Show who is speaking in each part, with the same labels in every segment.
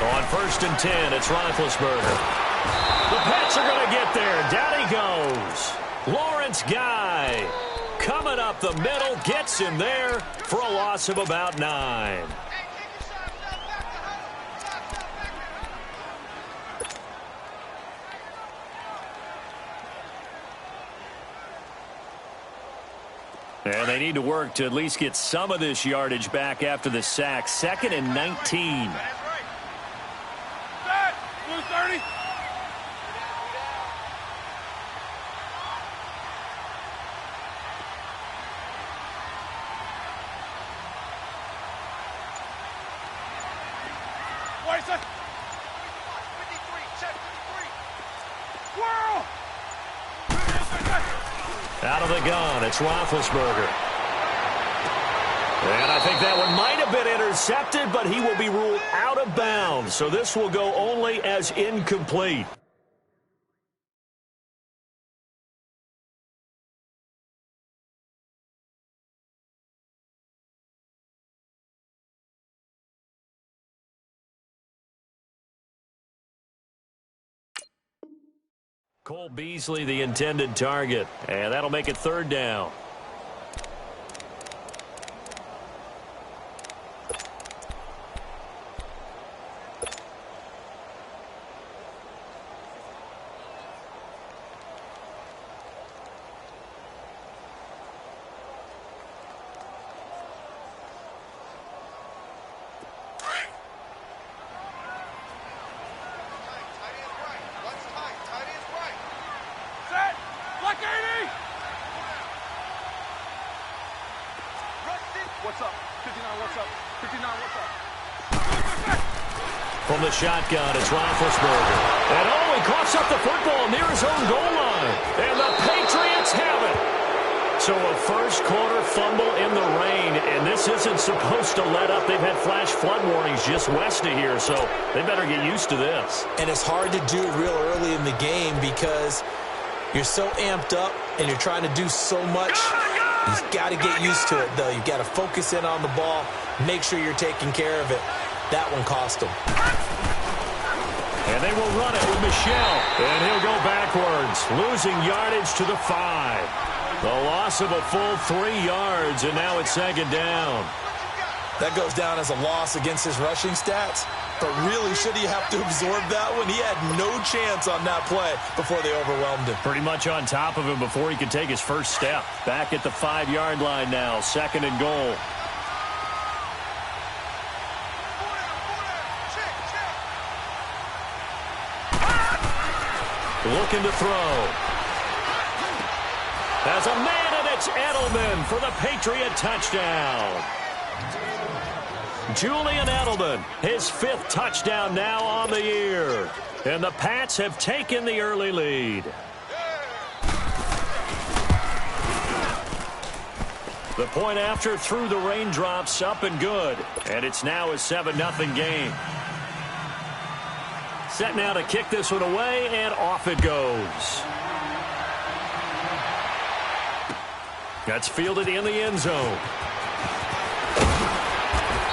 Speaker 1: On 1st and 10, it's Roethlisberger. The Pats are going to get there. Down he goes. Lawrence Guy coming up the middle, gets him there for a loss of about 9. And they need to work to at least get some of this yardage back after the sack. 2nd and 19.
Speaker 2: Blue 30.
Speaker 1: Out of the gun, it's Roethlisberger. And I think that one might have been intercepted, but he will be ruled out of bounds. So this will go only as incomplete. Cole Beasley, the intended target. And that'll make it 3rd down. From the shotgun, it's Roethlisberger. And he coughs up the football near his own goal line. And the Patriots have it. So a first-quarter fumble in the rain, and this isn't supposed to let up. They've had flash flood warnings just west of here, so they better get used to this.
Speaker 3: And it's hard to do real early in the game because you're so amped up and you're trying to do so much. You've got to get used to it, though. You've got to focus in on the ball, make sure you're taking care of it. That one cost him.
Speaker 1: And they will run it with Michel. And he'll go backwards, losing yardage to the 5. The loss of a full 3 yards, and now it's 2nd down.
Speaker 3: That goes down as a loss against his rushing stats. But really, should he have to absorb that one? He had no chance on that play before they overwhelmed him.
Speaker 1: Pretty much on top of him before he could take his first step. Back at the 5-yard line now, 2nd and goal. Looking to throw. As a man, and it's Edelman for the Patriot touchdown. Julian Edelman, his 5th touchdown now on the year. And the Pats have taken the early lead. The point after through the raindrops, up and good. And it's now a 7-0 game. Set now to kick this one away, and off it goes. That's fielded in the end zone.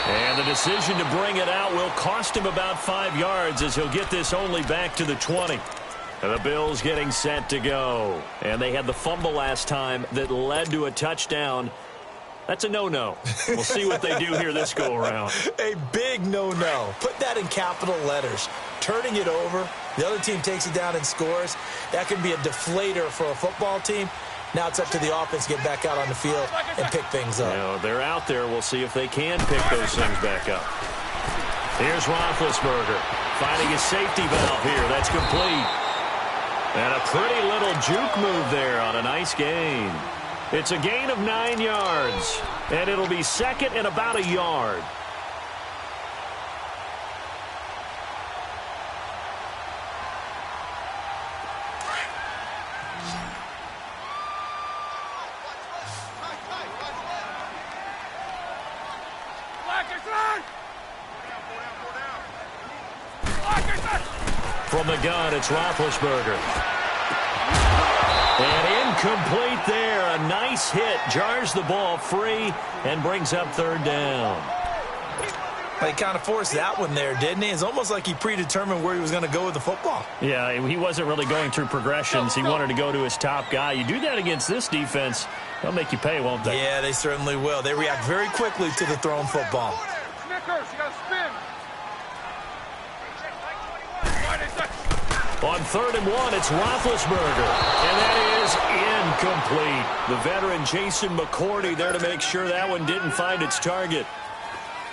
Speaker 1: And the decision to bring it out will cost him about 5 yards as he'll get this only back to the 20. And the Bills getting set to go. And they had the fumble last time that led to a touchdown. That's a no-no. We'll see what they do here this go-around.
Speaker 3: A big no-no. Put that in capital letters. Turning it over, the other team takes it down and scores. That can be a deflator for a football team. Now it's up to the offense to get back out on the field and pick things up.
Speaker 1: You know, they're out there. We'll see if they can pick those things back up. Here's Roethlisberger finding his safety valve here. That's complete. And a pretty little juke move there on a nice gain. It's a gain of 9 yards, and it'll be 2nd and about a yard. From the gun, it's Roethlisberger. And incomplete there. A nice hit. Jars the ball free and brings up 3rd down.
Speaker 3: He kind of forced that one there, didn't he? It's almost like he predetermined where he was going to go with the football.
Speaker 1: Yeah, he wasn't really going through progressions. He wanted to go to his top guy. You do that against this defense, they'll make you pay, won't they?
Speaker 3: Yeah, they certainly will. They react very quickly to the thrown football.
Speaker 2: Snickers, you got to spin.
Speaker 1: On 3rd and 1, it's Roethlisberger, and that is incomplete. The veteran Jason McCourty there to make sure that one didn't find its target.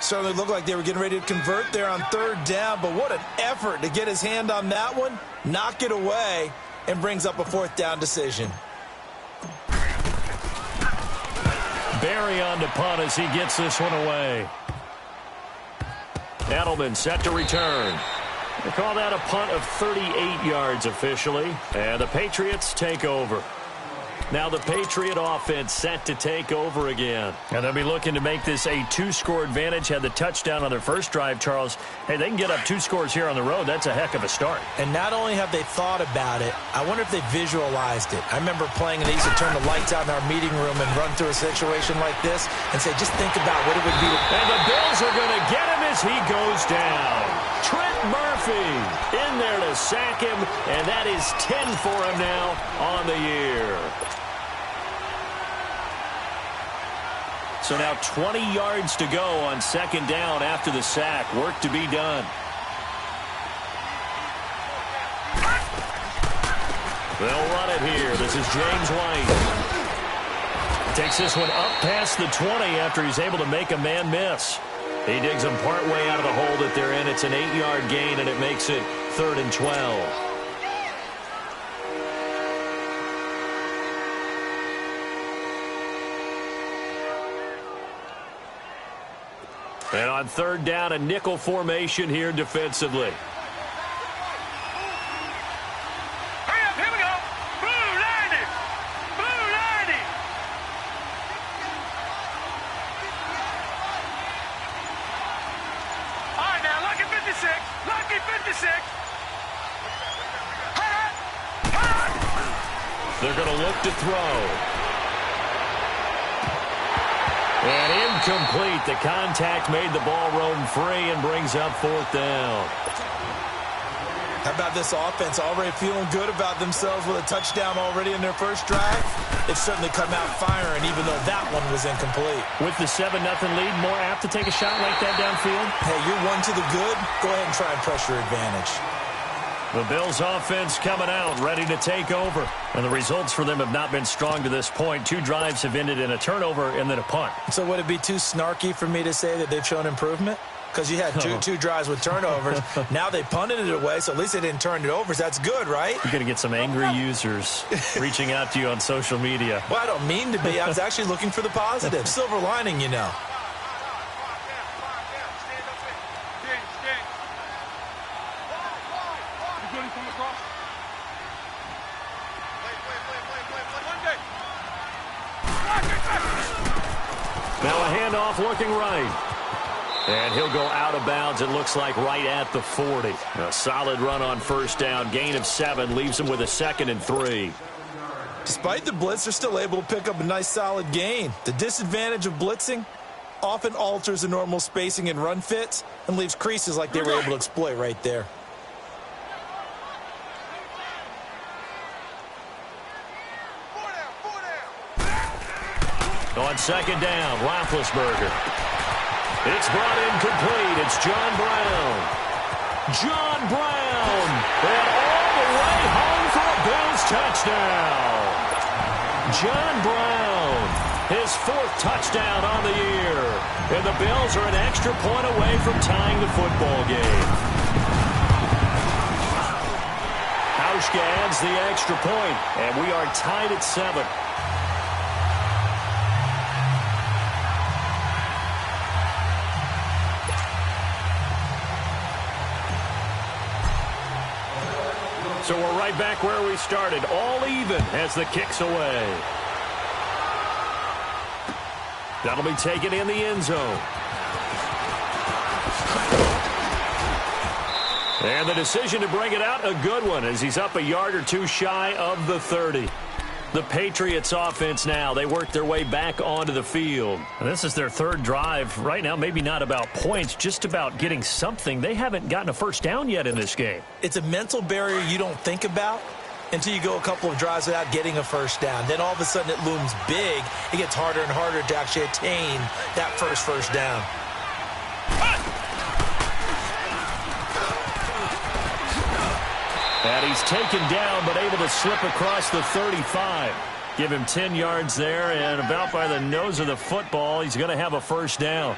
Speaker 3: Certainly looked like they were getting ready to convert there on 3rd down, but what an effort to get his hand on that one, knock it away, and brings up a 4th down decision.
Speaker 1: Barry on to punt as he gets this one away. Edelman set to return. They call that a punt of 38 yards officially, and the Patriots take over. Now the Patriot offense set to take over again. And they'll be looking to make this a 2-score advantage. Had the touchdown on their first drive, Charles. Hey, they can get up 2 scores here on the road. That's a heck of a start.
Speaker 3: And not only have they thought about it, I wonder if they visualized it. I remember playing and they used to turn the lights out in our meeting room and run through a situation like this and say, just think about what it would be.
Speaker 1: And the Bills are going to get him as he goes down. Trent Murphy in there to sack him, and that is 10 for him now on the year. So now 20 yards to go on 2nd down after the sack. Work to be done. They'll run it here. This is James White. Takes this one up past the 20 after he's able to make a man miss. He digs him partway out of the hole that they're in. It's an 8-yard gain, and it makes it 3rd and 12. And on 3rd down, a nickel formation here defensively.
Speaker 2: Hurry up, here we go. Blue 90. Blue 90. All right, now, lucky 56. Lucky 56.
Speaker 1: They're going to look to throw. And incomplete. The contact made the ball roam free and brings up 4th down.
Speaker 3: How about this offense already feeling good about themselves with a touchdown already in their first drive? They've certainly come out firing, even though that one was incomplete.
Speaker 1: With the 7-0 lead, more apt to take a shot like that downfield?
Speaker 3: Hey, you're one to the good. Go ahead and try and press your advantage.
Speaker 1: The Bills offense coming out, ready to take over. And the results for them have not been strong to this point. 2 drives have ended in a turnover and then a punt.
Speaker 3: So would it be too snarky for me to say that they've shown improvement? Because you had two drives with turnovers. Now they punted it away, so at least they didn't turn it over. So that's good, right?
Speaker 1: You're going to get some angry users reaching out to you on social media.
Speaker 3: Well, I don't mean to be. I was actually looking for the positive. Silver lining, you know.
Speaker 1: Now a handoff looking right. And he'll go out of bounds, it looks like, right at the 40. A solid run on 1st down. Gain of 7 leaves him with a 2nd and 3.
Speaker 3: Despite the blitz, they're still able to pick up a nice solid gain. The disadvantage of blitzing often alters the normal spacing and run fits and leaves creases like they were able to exploit right there.
Speaker 1: On 2nd down, Roethlisberger. It's brought in complete. It's John Brown. John Brown. And all the way home for a Bills touchdown. John Brown. His 4th touchdown on the year. And the Bills are an extra point away from tying the football game. Hauschka adds the extra point, and we are tied at 7. So we're right back where we started, all even as the kick's away. That'll be taken in the end zone. And the decision to bring it out, a good one, as he's up a yard or 2 shy of the 30. The Patriots offense now. They work their way back onto the field. And this is their third drive. Right now, maybe not about points, just about getting something. They haven't gotten a first down yet in this game.
Speaker 3: It's a mental barrier you don't think about until you go a couple of drives without getting a first down. Then all of a sudden it looms big. It gets harder and harder to actually attain that first down.
Speaker 1: And he's taken down, but able to slip across the 35. Give him 10 yards there, and about by the nose of the football, he's going to have a first down.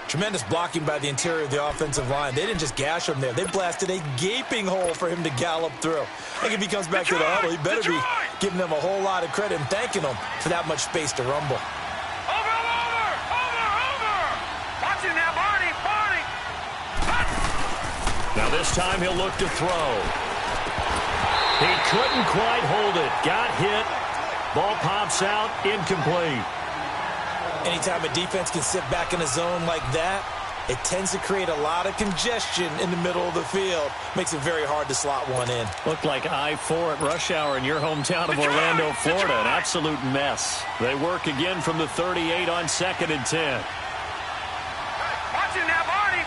Speaker 3: Tremendous blocking by the interior of the offensive line. They didn't just gash him there. They blasted a gaping hole for him to gallop through. I think if he comes back to the huddle, he better be giving them a whole lot of credit and thanking them for that much space to rumble.
Speaker 2: Over! Watching now, Barney!
Speaker 1: Now this time he'll look to throw. He couldn't quite hold it. Got hit. Ball pops out. Incomplete.
Speaker 3: Anytime a defense can sit back in a zone like that, it tends to create a lot of congestion in the middle of the field. Makes it very hard to slot one in.
Speaker 1: Looked like I-4 at rush hour in your hometown of Orlando, Florida. An absolute mess. They work again from the 38 on 2nd and 10.
Speaker 2: Watching now, Barney!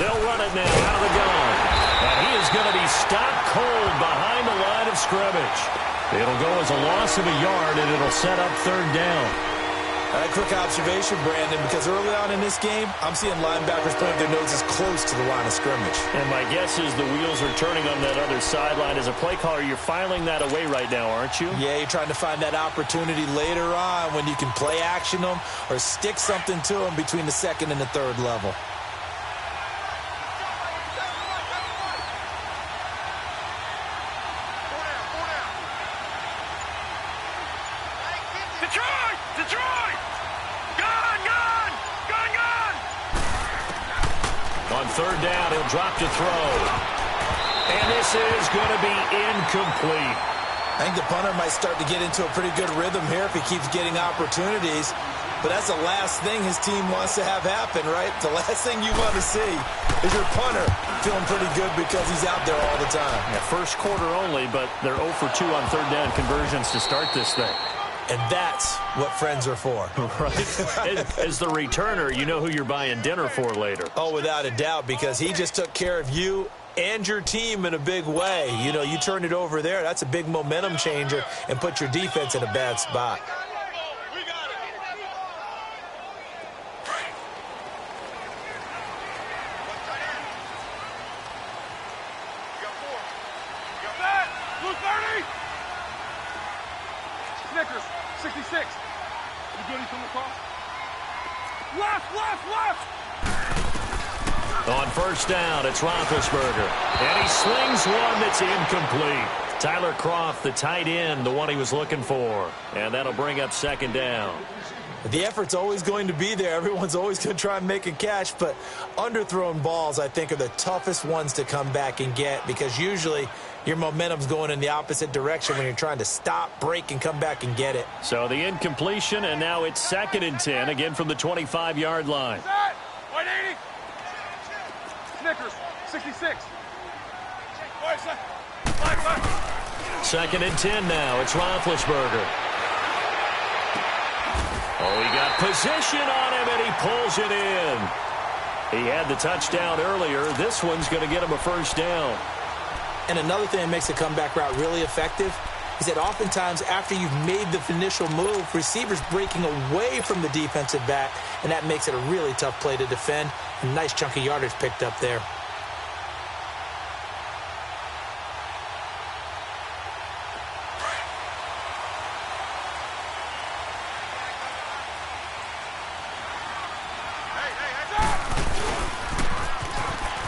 Speaker 1: They'll run it now out of the gun. And he is going to be stopped cold behind the line of scrimmage. It'll go as a loss of a yard, and it'll set up 3rd down.
Speaker 3: A quick observation, Brandon, because early on in this game, I'm seeing linebackers putting their noses close to the line of scrimmage.
Speaker 1: And my guess is the wheels are turning on that other sideline. As a play caller, you're filing that away right now, aren't you?
Speaker 3: Yeah, you're trying to find that opportunity later on when you can play action them or stick something to them between the 2nd and the 3rd level.
Speaker 2: Detroit! Gun!
Speaker 1: On 3rd down, he'll drop to throw. And this is going to be incomplete.
Speaker 3: I think the punter might start to get into a pretty good rhythm here if he keeps getting opportunities. But that's the last thing his team wants to have happen, right? The last thing you want to see is your punter feeling pretty good because he's out there all the time.
Speaker 1: Yeah, first quarter only, but they're 0 for 2 on 3rd down conversions to start this thing.
Speaker 3: And that's what friends are for.
Speaker 1: Right. As the returner, you know who you're buying dinner for later.
Speaker 3: Oh, without a doubt, because he just took care of you and your team in a big way. You know, you turn it over there, that's a big momentum changer and put your defense in a bad spot.
Speaker 2: Snickers, 66. You do anything across? Left!
Speaker 1: On 1st down, it's Roethlisberger. And he slings one that's incomplete. Tyler Kroft, the tight end, the one he was looking for. And that'll bring up 2nd down.
Speaker 3: The effort's always going to be there. Everyone's always going to try and make a catch, but underthrown balls, I think, are the toughest ones to come back and get because usually your momentum's going in the opposite direction when you're trying to stop, break, and come back and get it.
Speaker 1: So the incompletion, and now it's 2nd and 10, again from the 25-yard line.
Speaker 2: Set! 180! Snickers, 66.
Speaker 1: 2nd and 10 now. It's Roethlisberger. Oh, he got position on him, and he pulls it in. He had the touchdown earlier. This one's going to get him a 1st down.
Speaker 3: And another thing that makes the comeback route really effective is that oftentimes after you've made the initial move, receivers breaking away from the defensive back, and that makes it a really tough play to defend. A nice chunk of yardage picked up there.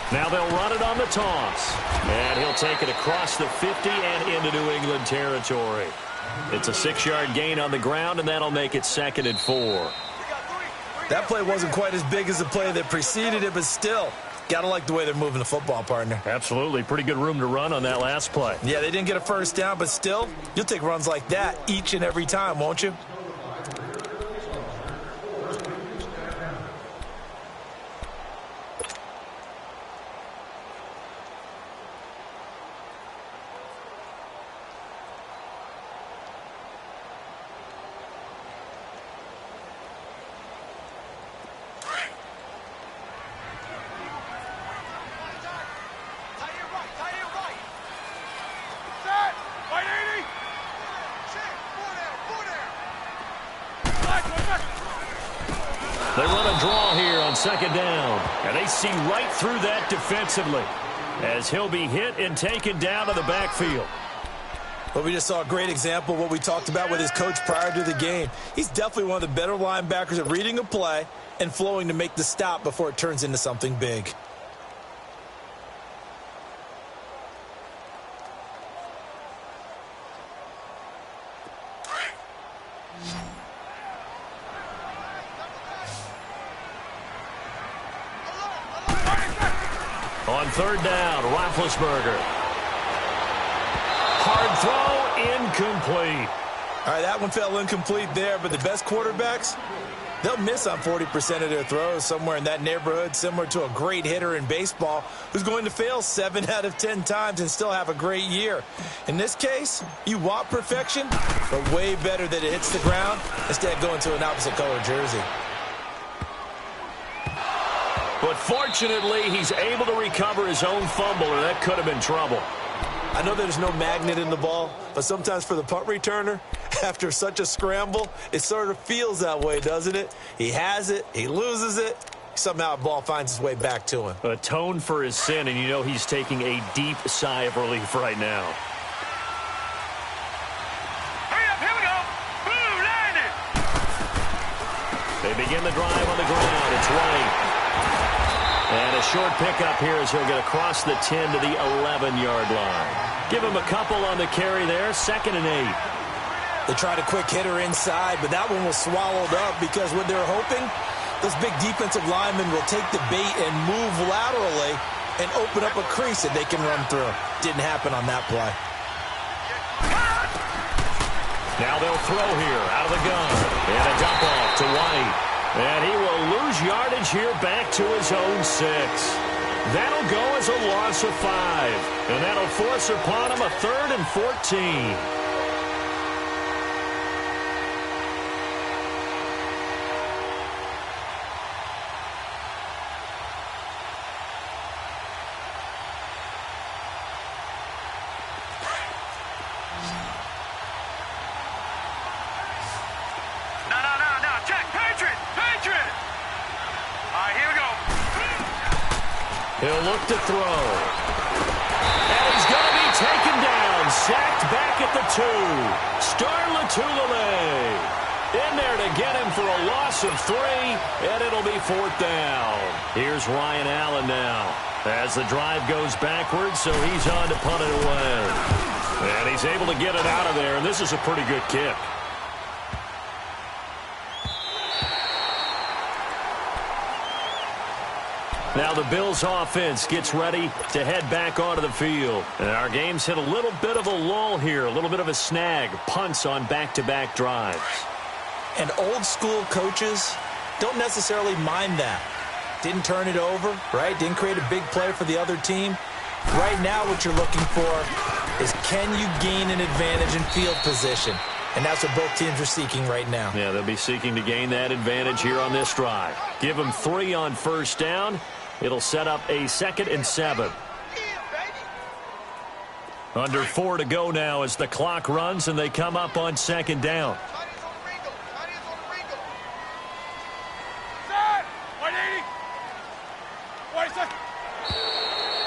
Speaker 1: Now they'll run it on the toss. And he'll take it across the 50 and into New England territory. It's a 6-yard gain on the ground, and that'll make it 2nd and 4.
Speaker 3: That play wasn't quite as big as the play that preceded it, but still, got to like the way they're moving the football, partner.
Speaker 1: Absolutely. Pretty good room to run on that last play.
Speaker 3: Yeah, they didn't get a 1st down, but still, you'll take runs like that each and every time, won't you?
Speaker 1: second down. And they see right through that defensively as he'll be hit and taken down to the backfield.
Speaker 3: Well, we just saw a great example of what we talked about with his coach prior to the game. He's definitely one of the better linebackers at reading a play and flowing to make the stop before it turns into something big.
Speaker 1: On third down, Roethlisberger. Hard throw, incomplete.
Speaker 3: All right, that one fell incomplete there, but the best quarterbacks, they'll miss on 40% of their throws, somewhere in that neighborhood, similar to a great hitter in baseball who's going to fail 7 out of 10 times and still have a great year. In this case, you want perfection, but way better that it hits the ground instead of going to an opposite color jersey.
Speaker 1: But fortunately, he's able to recover his own fumble, or that could have been trouble.
Speaker 3: I know there's no magnet in the ball, but sometimes for the punt returner, after such a scramble, it sort of feels that way, doesn't it? He has it, he loses it, somehow the ball finds its way back to him.
Speaker 1: Atone for his sin, and you know he's taking a deep sigh of relief right now.
Speaker 2: Hurry up, here we go. Blue landed.
Speaker 1: They begin the drive on the ground. It's White. And a short pickup here as he'll get across the 10 to the 11-yard line. Give him a couple on the carry there, 2nd and 8.
Speaker 3: They tried a quick hitter inside, but that one was swallowed up because what they're hoping, those big defensive linemen will take the bait and move laterally and open up a crease that they can run through. Didn't happen on that play.
Speaker 1: Now they'll throw here out of the gun. And a dump off to White. And he will lose yardage here back to his own 6. That'll go as a loss of 5. And that'll force upon him a 3rd and 14. He'll look to throw. And he's going to be taken down. Sacked back at the 2. Star Latulippe in there to get him for a loss of 3. And it'll be 4th down. Here's Ryan Allen now. As the drive goes backwards, so he's on to punt it away. And he's able to get it out of there. And this is a pretty good kick. Now the Bills offense gets ready to head back onto the field. And our game's hit a little bit of a lull here, a little bit of a snag. Punts on back-to-back drives.
Speaker 3: And old school coaches don't necessarily mind that. Didn't turn it over, right? Didn't create a big play for the other team. Right now what you're looking for is can you gain an advantage in field position? And that's what both teams are seeking right now.
Speaker 1: Yeah, they'll be seeking to gain that advantage here on this drive. Give them 3 on first down. It'll set up a 2nd and 7. Under 4 to go now as the clock runs and they come up on 2nd down.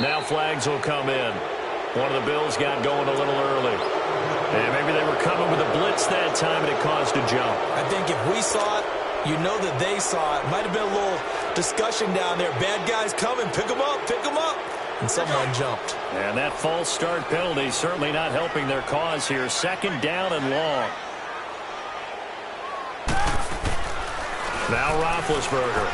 Speaker 1: Now flags will come in. One of the Bills got going a little early. And maybe they were coming with a blitz that time and it caused a jump.
Speaker 3: I think if we saw it, you know that they saw it. Might have been a little discussion down there. Bad guys coming. Pick them up. Pick them up. And someone jumped.
Speaker 1: And that false start penalty certainly not helping their cause here. 2nd down and long. Now Roethlisberger.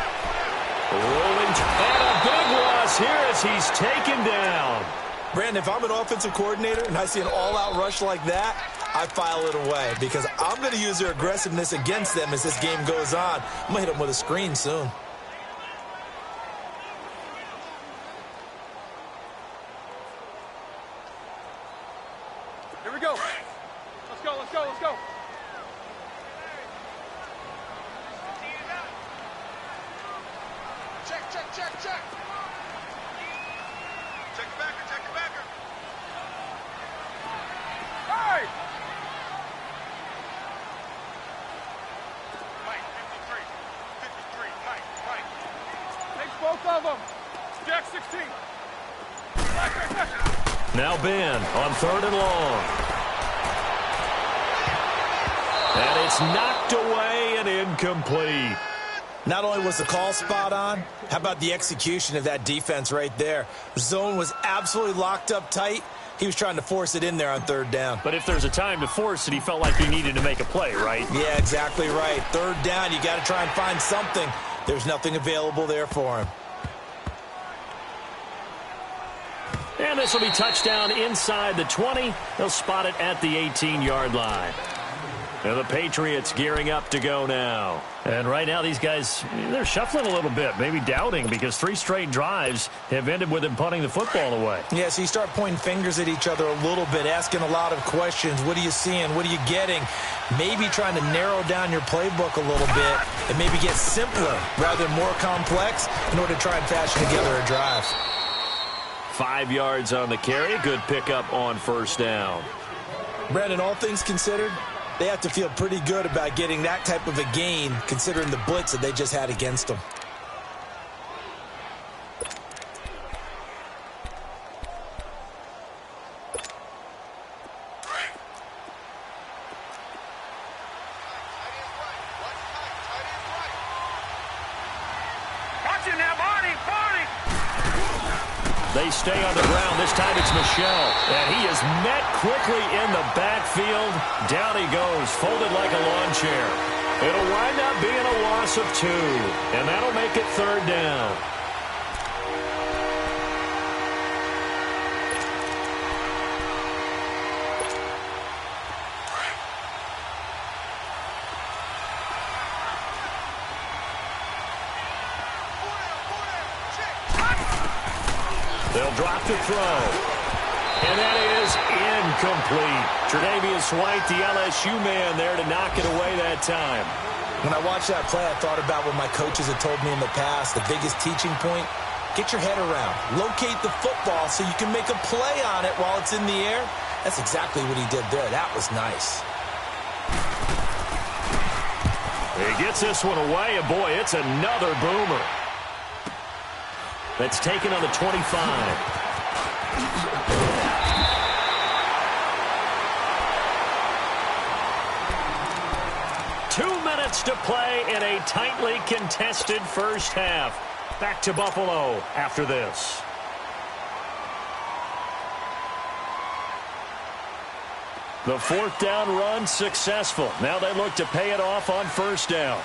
Speaker 1: Rolling. And a big loss here as he's taken down.
Speaker 3: Brandon, if I'm an offensive coordinator and I see an all-out rush like that, I file it away because I'm going to use their aggressiveness against them as this game goes on. I'm going to hit them with a screen soon.
Speaker 2: Here we go. Let's go, let's go, let's go. Check, check, check, check. Check your backer, check your backer. Hey! Mike, 53. 53, Mike, Mike. of them. Jack 16.
Speaker 1: Now Ben on 3rd and long. And it's knocked away and incomplete.
Speaker 3: Not only was the call spot on, how about the execution of that defense right there? Zone was absolutely locked up tight. He was trying to force it in there on 3rd down.
Speaker 1: But if there's a time to force it, he felt like he needed to make a play, right?
Speaker 3: Yeah, exactly right. 3rd down, you got to try and find something. There's nothing available there for him.
Speaker 1: And this will be touchdown inside the 20. They'll spot it at the 18-yard line. And the Patriots gearing up to go now. And right now these guys, they're shuffling a little bit, maybe doubting, because 3 straight drives have ended with them punting the football away.
Speaker 3: Yeah, so you start pointing fingers at each other a little bit, asking a lot of questions. What are you seeing? What are you getting? Maybe trying to narrow down your playbook a little bit and maybe get simpler rather than more complex in order to try and fashion together a drive.
Speaker 1: 5 yards on the carry. Good pickup on 1st down.
Speaker 3: Brandon, all things considered, they have to feel pretty good about getting that type of a gain considering the blitz that they just had against them.
Speaker 2: Watch it now, Barney.
Speaker 1: They stay on the ground. This time it's Michel. And he is met quickly in the backfield. Down he goes, folded like a lawn chair. It'll wind up being a loss of 2. And that'll make it 3rd down. They'll drop the throw. And that is incomplete. Tre'Davious White, the LSU man there to knock it away that time.
Speaker 3: When I watched that play, I thought about what my coaches had told me in the past. The biggest teaching point, get your head around. Locate the football so you can make a play on it while it's in the air. That's exactly what he did there. That was nice.
Speaker 1: He gets this one away, and boy, it's another boomer. That's taken on the 25. 2 minutes to play in a tightly contested first half. Back to Buffalo after this. The 4th down run successful. Now they look to pay it off on 1st down.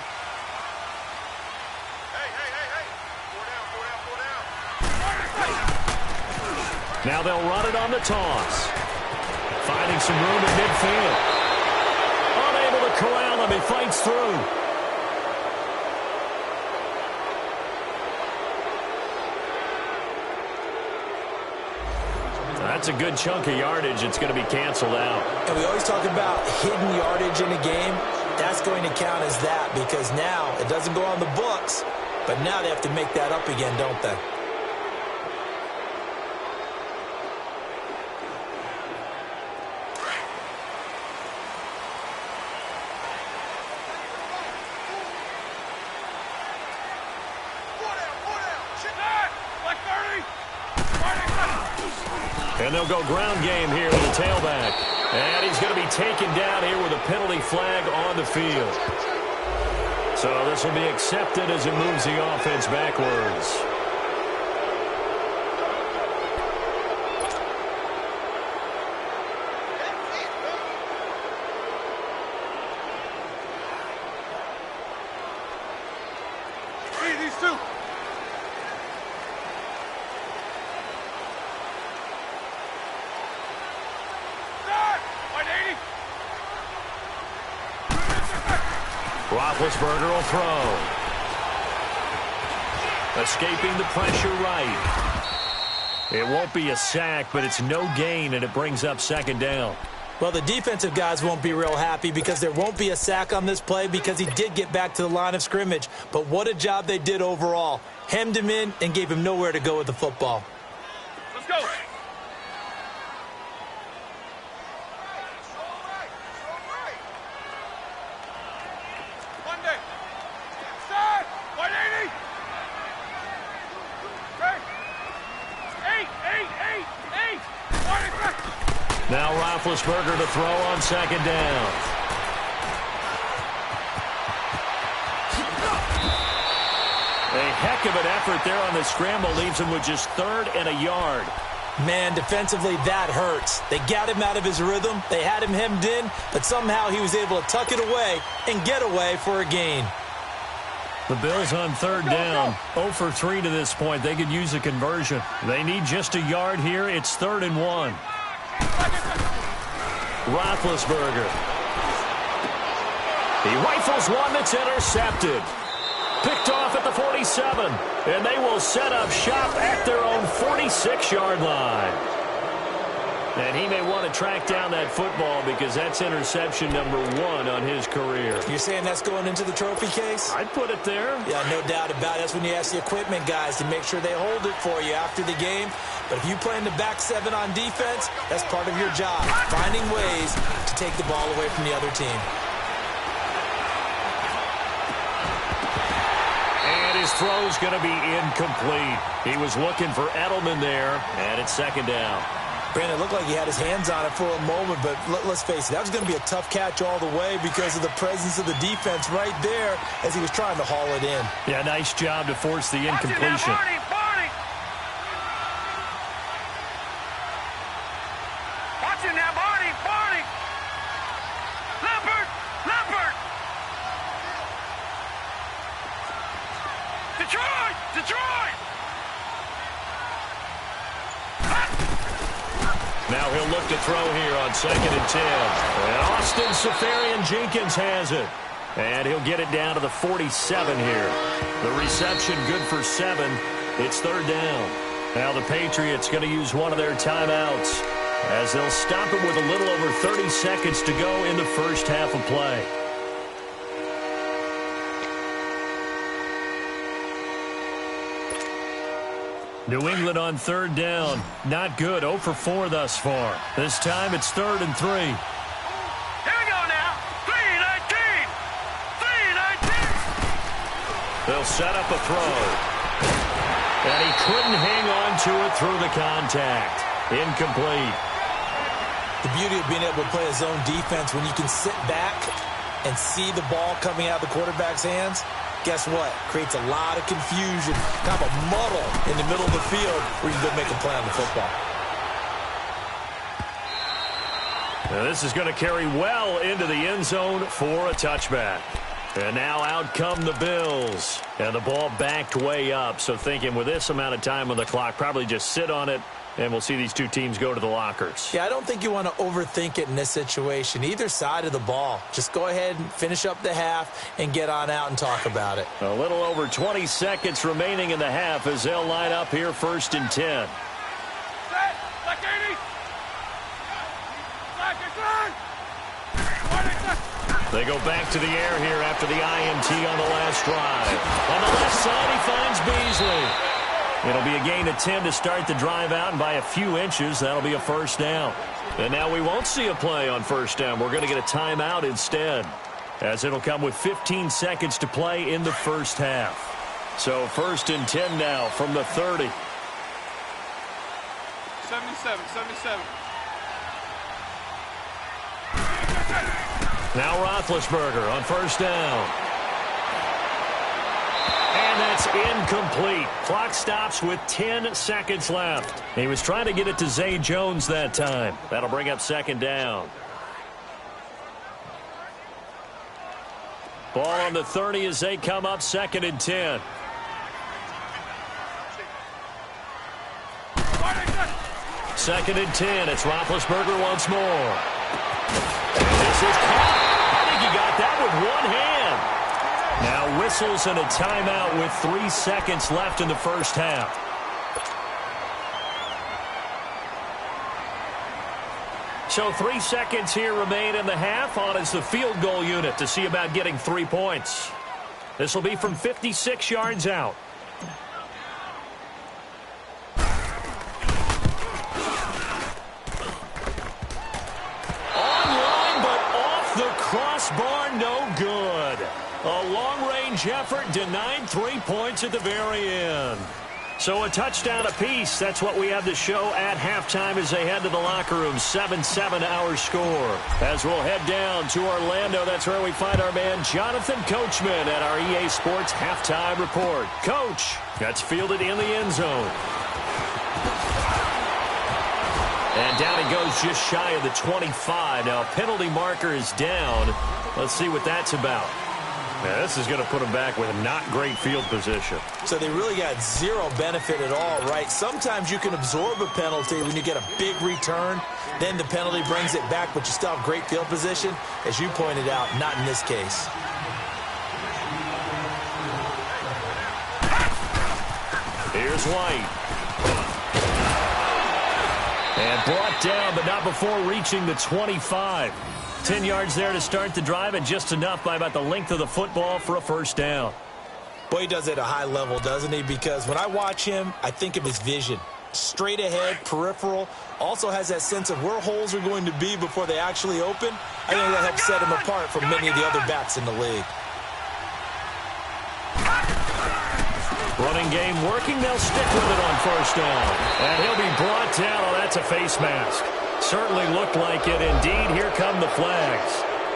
Speaker 1: Now they'll run it on the toss. Finding some room in midfield. Unable to corral him. He fights through. That's a good chunk of yardage. It's going to be canceled out.
Speaker 3: And we always talk about hidden yardage in a game. That's going to count as that because now it doesn't go on the books, but now they have to make that up again, don't they?
Speaker 1: And they'll go ground game here with the tailback. And he's going to be taken down here with a penalty flag on the field. So this will be accepted as it moves the offense backwards.
Speaker 2: These two.
Speaker 1: Roethlisberger will throw. Escaping the pressure right. It won't be a sack, but it's no gain, and it brings up 2nd down.
Speaker 3: Well, the defensive guys won't be real happy because there won't be a sack on this play because he did get back to the line of scrimmage. But what a job they did overall. Hemmed him in and gave him nowhere to go with the football.
Speaker 2: Let's go. Monday. Side. 180.
Speaker 1: Now Roethlisberger to throw on second down. A heck of an effort there on the scramble. Leaves him with just 3rd and a yard.
Speaker 3: Man, defensively, that hurts. They got him out of his rhythm. They had him hemmed in, but somehow he was able to tuck it away and get away for a gain.
Speaker 1: The Bills on 3rd down. 0 for 3 to this point. They could use a conversion. They need just a yard here. It's 3rd and 1. Roethlisberger. He rifles one that's intercepted. Picked off at the 47, and they will set up shop at their own 46-yard line. And he may want to track down that football because that's interception number 1 on his career.
Speaker 3: You're saying that's going into the trophy case?
Speaker 1: I'd put it there.
Speaker 3: Yeah, no doubt about it. That's when you ask the equipment guys to make sure they hold it for you after the game. But if you play in the back 7 on defense, that's part of your job, finding ways to take the ball away from the other team.
Speaker 1: His throw's going to be incomplete. He was looking for Edelman there, and it's 2nd down.
Speaker 3: Brandon, it looked like he had his hands on it for a moment, but let's face it, that was going to be a tough catch all the way because of the presence of the defense right there as he was trying to haul it in.
Speaker 1: Yeah, nice job to force the incompletion.
Speaker 2: Watch him now, Barney! Leopard! Detroit!
Speaker 1: Now he'll look to throw here on 2nd and 10. And Austin Seferian-Jenkins has it. And he'll get it down to the 47 here. The reception good for 7. It's 3rd down. Now the Patriots going to use one of their timeouts as they'll stop it with a little over 30 seconds to go in the first half of play. New England on 3rd down. Not good. 0 for 4 thus far. This time it's 3rd and 3.
Speaker 2: Here we go now. 3-19.
Speaker 1: They'll set up a throw. And he couldn't hang on to it through the contact. Incomplete.
Speaker 3: The beauty of being able to play a zone defense when you can sit back and see the ball coming out of the quarterback's hands, guess what? Creates a lot of confusion, kind of a muddle in the middle of the field where you can go make a play on the football.
Speaker 1: Now this is going to carry well into the end zone for a touchback. And now out come the Bills. And the ball backed way up. So thinking with this amount of time on the clock, probably just sit on it, and we'll see these two teams go to the lockers.
Speaker 3: Yeah, I don't think you want to overthink it in this situation. Either side of the ball. Just go ahead and finish up the half and get on out and talk about it.
Speaker 1: A little over 20 seconds remaining in the half as they'll line up here 1st and 10. They go back to the air here after the INT on the last drive. On the left side, he finds Beasley. It'll be a gain of 10 to start the drive out, and by a few inches, that'll be a 1st down. And now we won't see a play on 1st down. We're going to get a timeout instead, as it'll come with 15 seconds to play in the first half. So 1st and 10 now from the 30.
Speaker 2: 77.
Speaker 1: Now Roethlisberger on 1st down. And that's incomplete. Clock stops with 10 seconds left. He was trying to get it to Zay Jones that time. That'll bring up 2nd down. Ball on the 30 as they come up 2nd and 10. Second and 10. It's Roethlisberger once more. And this is caught. I think he got that with one hand. Now whistles and a timeout with 3 seconds left in the first half. So 3 seconds here remain in the half. On is the field goal unit to see about getting 3 points. This will be from 56 yards out. Crossbar no good. A long-range effort denied 3 points at the very end. So a touchdown apiece. That's what we have to show at halftime as they head to the locker room. 7-7 our score. As we'll head down to Orlando, that's where we find our man Jonathan Coachman at our EA Sports Halftime Report. Coach, that's fielded in the end zone. And down he goes just shy of the 25. Now, penalty marker is down. Let's see what that's about. Yeah, this is going to put them back with not great field position.
Speaker 3: So they really got zero benefit at all, right? Sometimes you can absorb a penalty when you get a big return. Then the penalty brings it back, but you still have great field position. As you pointed out, not in this case.
Speaker 1: Here's White. And brought down, but not before reaching the 25. 10 yards there to start the drive, and just enough by about the length of the football for a first down.
Speaker 3: Boy, he does it at a high level, doesn't he? Because when I watch him, I think of his vision. Straight ahead, peripheral. Also has that sense of where holes are going to be before they actually open. I think that helps set him apart from many of the other backs in the league.
Speaker 1: Running game working. They'll stick with it on first down. And he'll be brought down. Oh, that's a face mask. Certainly looked like it. Indeed, here come the flags.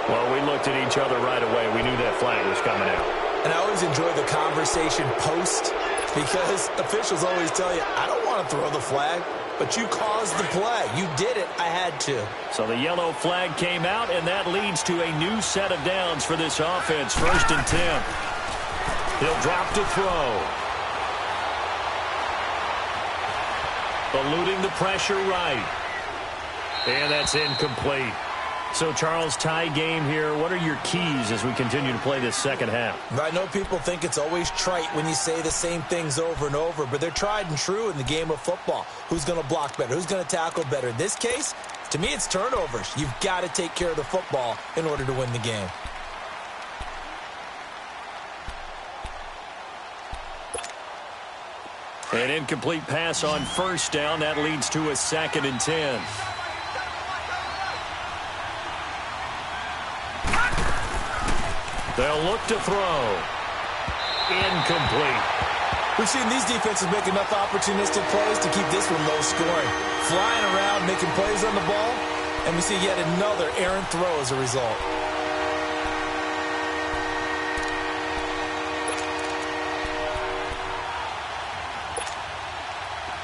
Speaker 1: Well, we looked at each other right away. We knew that flag was coming out.
Speaker 3: And I always enjoy the conversation post because officials always tell you, I don't want to throw the flag, but you caused the play. You did it. I had to.
Speaker 1: So the yellow flag came out, and that leads to a new set of downs for this offense. 1st and 10. He'll drop to throw. Eluding the pressure right. And that's incomplete. So, Charles, tie game here. What are your keys as we continue to play this second half?
Speaker 3: I know people think it's always trite when you say the same things over and over, but they're tried and true in the game of football. Who's going to block better? Who's going to tackle better? In this case, to me, it's turnovers. You've got to take care of the football in order to win the game.
Speaker 1: An incomplete pass on first down. That leads to a 2nd and 10. They'll look to throw. Incomplete.
Speaker 3: We've seen these defenses make enough opportunistic plays to keep this one low scoring. Flying around, making plays on the ball, and we see yet another errant throw as a result.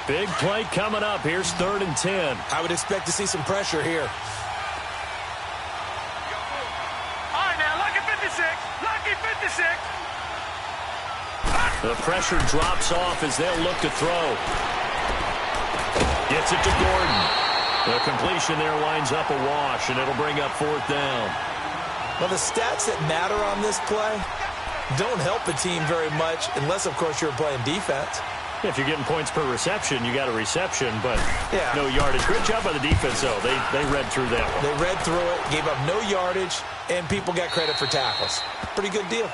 Speaker 1: Big play coming up. Here's 3rd and 10.
Speaker 3: I would expect to see some pressure here.
Speaker 1: The pressure drops off as they'll look to throw. Gets it to Gordon. The completion there winds up a wash, and it'll bring up 4th down.
Speaker 3: Well, the stats that matter on this play don't help a team very much unless, of course, you're playing defense.
Speaker 1: If you're getting points per reception, you got a reception, but
Speaker 3: yeah,
Speaker 1: no yardage. Great job by the defense, though. They read through that one.
Speaker 3: They read through it, gave up no yardage, and people got credit for tackles. Pretty good deal.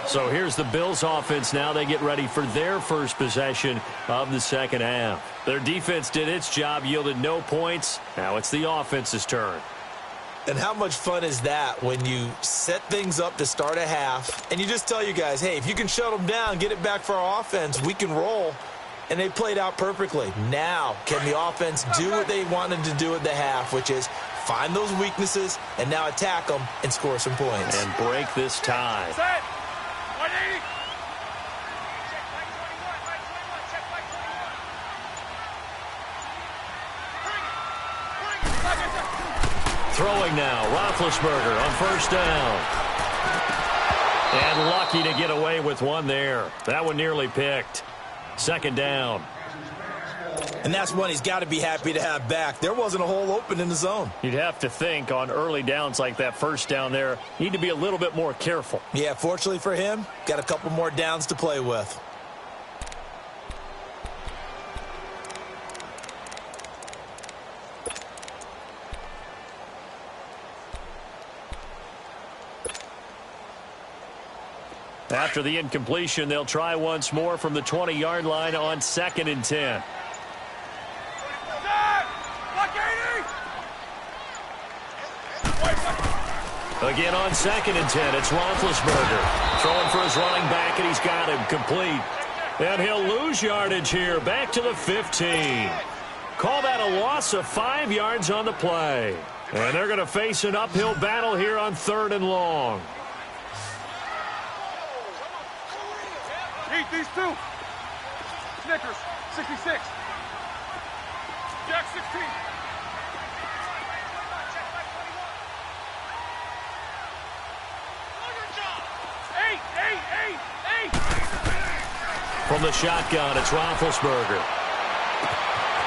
Speaker 1: So here's the Bills offense now. They get ready for their first possession of the second half. Their defense did its job, yielded no points. Now it's the offense's turn.
Speaker 3: And how much fun is that when you set things up to start a half and you just tell you guys, hey, if you can shut them down, get it back for our offense, we can roll. And they played out perfectly. Now, can the offense do what they wanted to do at the half, which is find those weaknesses and now attack them and score some points.
Speaker 1: And break this tie.
Speaker 2: Set.
Speaker 1: Throwing now, Roethlisberger on first down. And lucky to get away with one there. That one nearly picked. 2nd down.
Speaker 3: And that's one he's got to be happy to have back. There wasn't a hole open in the zone.
Speaker 1: You'd have to think on early downs like that first down there, need to be a little bit more careful.
Speaker 3: Yeah, fortunately for him, got a couple more downs to play with.
Speaker 1: After the incompletion, they'll try once more from the 20-yard line on 2nd and 10. Again on 2nd and 10, it's Roethlisberger. Throwing for his running back, and he's got him complete. And he'll lose yardage here, back to the 15. Call that a loss of 5 yards on the play. And they're going to face an uphill battle here on 3rd and long.
Speaker 2: Eat these two. Snickers, 66. Jack, 16. Eight.
Speaker 1: From the shotgun, it's Roethlisberger.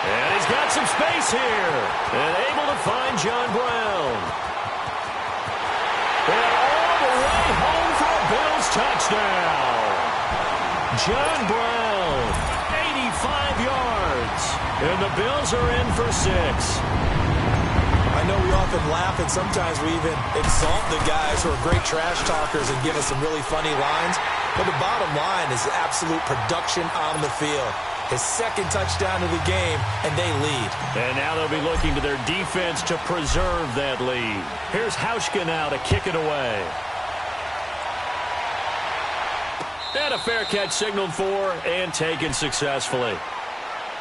Speaker 1: And he's got some space here. And able to find John Brown. And all the way home for a Bills touchdown. John Brown, 85 yards. And the Bills are in for 6.
Speaker 3: I know we often laugh, and sometimes we even exalt the guys who are great trash talkers and give us some really funny lines. But the bottom line is absolute production on the field. His 2nd touchdown of the game, and they lead.
Speaker 1: And now they'll be looking to their defense to preserve that lead. Here's Hauschka now to kick it away. And a fair catch signaled for and taken successfully.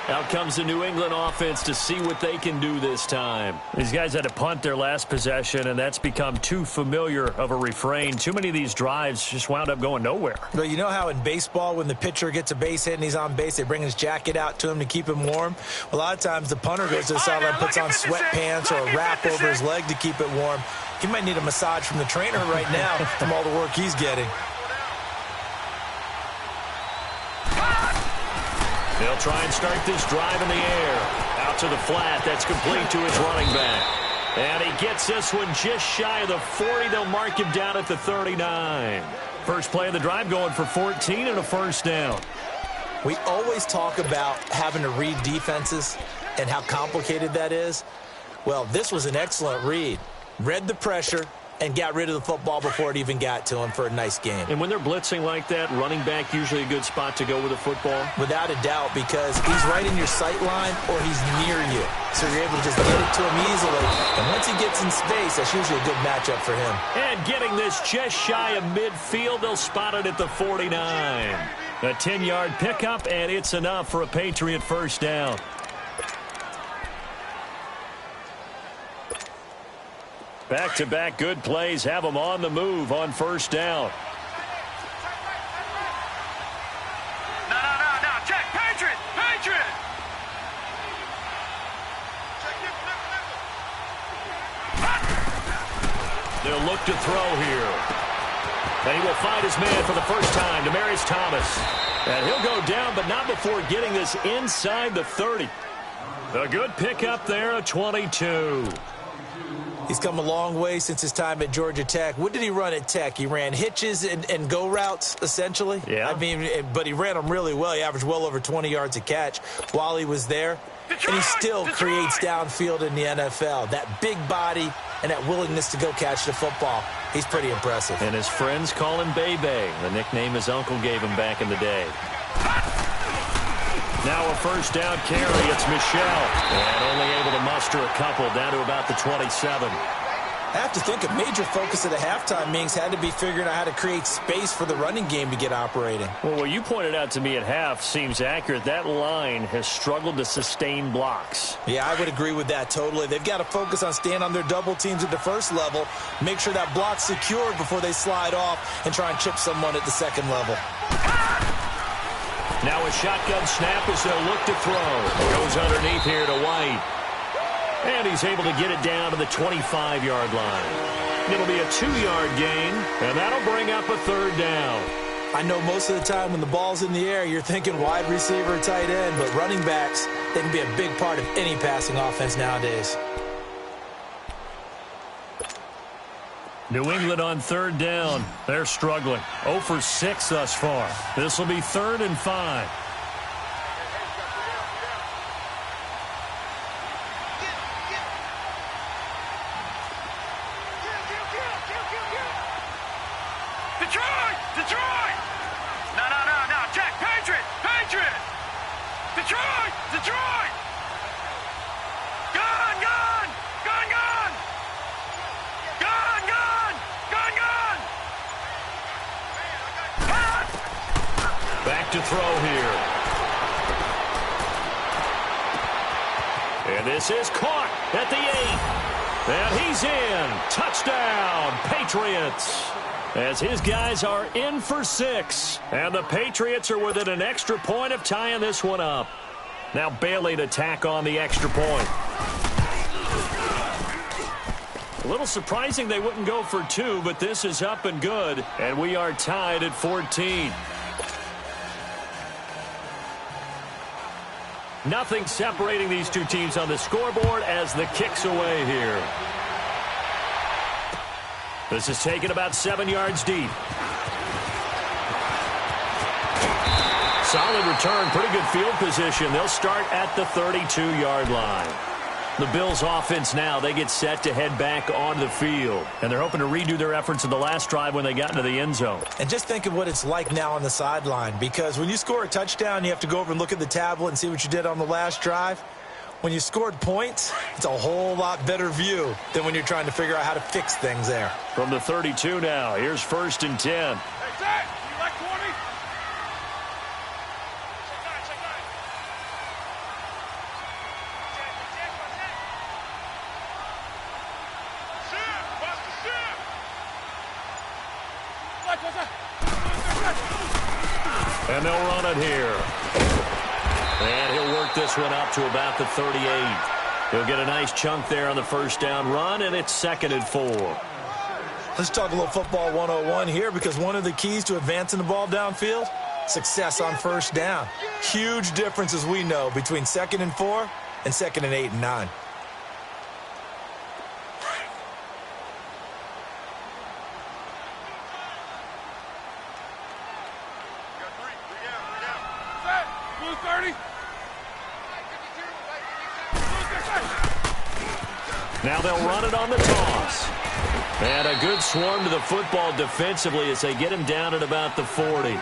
Speaker 1: Out comes the New England offense to see what they can do this time. These guys had to punt their last possession, and that's become too familiar of a refrain. Too many of these drives just wound up going nowhere.
Speaker 3: Well, you know how in baseball, when the pitcher gets a base hit and he's on base, they bring his jacket out to him to keep him warm? A lot of times the punter goes to the sideline, puts on sweatpants or a wrap over his leg to keep it warm. He might need a massage from the trainer right now from all the work he's getting.
Speaker 1: They'll try and start this drive in the air. Out to the flat. That's complete to his running back. And he gets this one just shy of the 40. They'll mark him down at the 39. First play of the drive going for 14 and a first down.
Speaker 3: We always talk about having to read defenses and how complicated that is. Well, this was an excellent read. Read the pressure and got rid of the football before it even got to him for a nice game.
Speaker 1: And when they're blitzing like that, running back usually a good spot to go with the football?
Speaker 3: Without a doubt, because he's right in your sight line or he's near you. So you're able to just get it to him easily. And once he gets in space, that's usually a good matchup for him.
Speaker 1: And getting this just shy of midfield, they'll spot it at the 49. A 10-yard pickup, and it's enough for a Patriot first down. Back-to-back good plays have them on the move on first down.
Speaker 2: No. Check. Patriot.
Speaker 1: They'll look to throw here. And he will find his man for the first time, Demaryius Thomas. And he'll go down, but not before getting this inside the 30. A good pickup there, a 22.
Speaker 3: He's come a long way since his time at Georgia Tech. What did he run at Tech? He ran hitches and go routes, essentially.
Speaker 1: Yeah.
Speaker 3: I mean, but he ran them really well. He averaged well over 20 yards a catch while he was there. And he still creates downfield in the NFL. That big body and that willingness to go catch the football. He's pretty impressive.
Speaker 1: And his friends call him Bebe, the nickname his uncle gave him back in the day. Now a first down carry. It's Michel. And only able to muster a couple down to about the 27.
Speaker 3: I have to think a major focus at the halftime meetings had to be figuring out how to create space for the running game to get operating.
Speaker 1: Well, what you pointed out to me at half seems accurate. That line has struggled to sustain blocks.
Speaker 3: Yeah, I would agree with that totally. They've got to focus on staying on their double teams at the first level, make sure that block's secured before they slide off and try and chip someone at the second level.
Speaker 1: Now a shotgun snap as they'll look to throw. Goes underneath here to White. And he's able to get it down to the 25-yard line. It'll be a 2-yard gain, and that'll bring up a third down.
Speaker 3: I know most of the time when the ball's in the air, you're thinking wide receiver, tight end, but running backs, they can be a big part of any passing offense nowadays.
Speaker 1: New England on third down. They're struggling. 0 for 6 thus far. This will be 3rd and 5.
Speaker 2: Detroit! No. Check. Patriot! Detroit! Gun!
Speaker 1: Back to throw here. And this is caught at the 8. And he's in. Touchdown, Patriots. As his guys are in for 6. And the Patriots are within an extra point of tying this one up. Now Bailey to tack on the extra point. A little surprising they wouldn't go for 2, but this is up and good. And we are tied at 14. Nothing separating these two teams on the scoreboard as the kick's away here. This is taken about 7 yards deep. Solid return, pretty good field position. They'll start at the 32-yard line. The Bills offense now, they get set to head back on the field. And they're hoping to redo their efforts in the last drive when they got into the end zone.
Speaker 3: And just think of what it's like now on the sideline, because when you score a touchdown, you have to go over and look at the tablet and see what you did on the last drive. When you scored points, it's a whole lot better view than when you're trying to figure out how to fix things there.
Speaker 1: From the 32 now, here's 1st and 10.
Speaker 2: Hey, Zach, you like 20?
Speaker 1: And they'll run it here. And he'll work this one up to about the 38. He'll get a nice chunk there on the first down run, and it's 2nd and 4.
Speaker 3: Let's talk a little football 101 here, because one of the keys to advancing the ball downfield, success on first down. Huge difference, as we know, between 2nd and 4 and 2nd and 8 and 9.
Speaker 1: Now they'll run it on the toss. And a good swarm to the football defensively as they get him down at about the 40.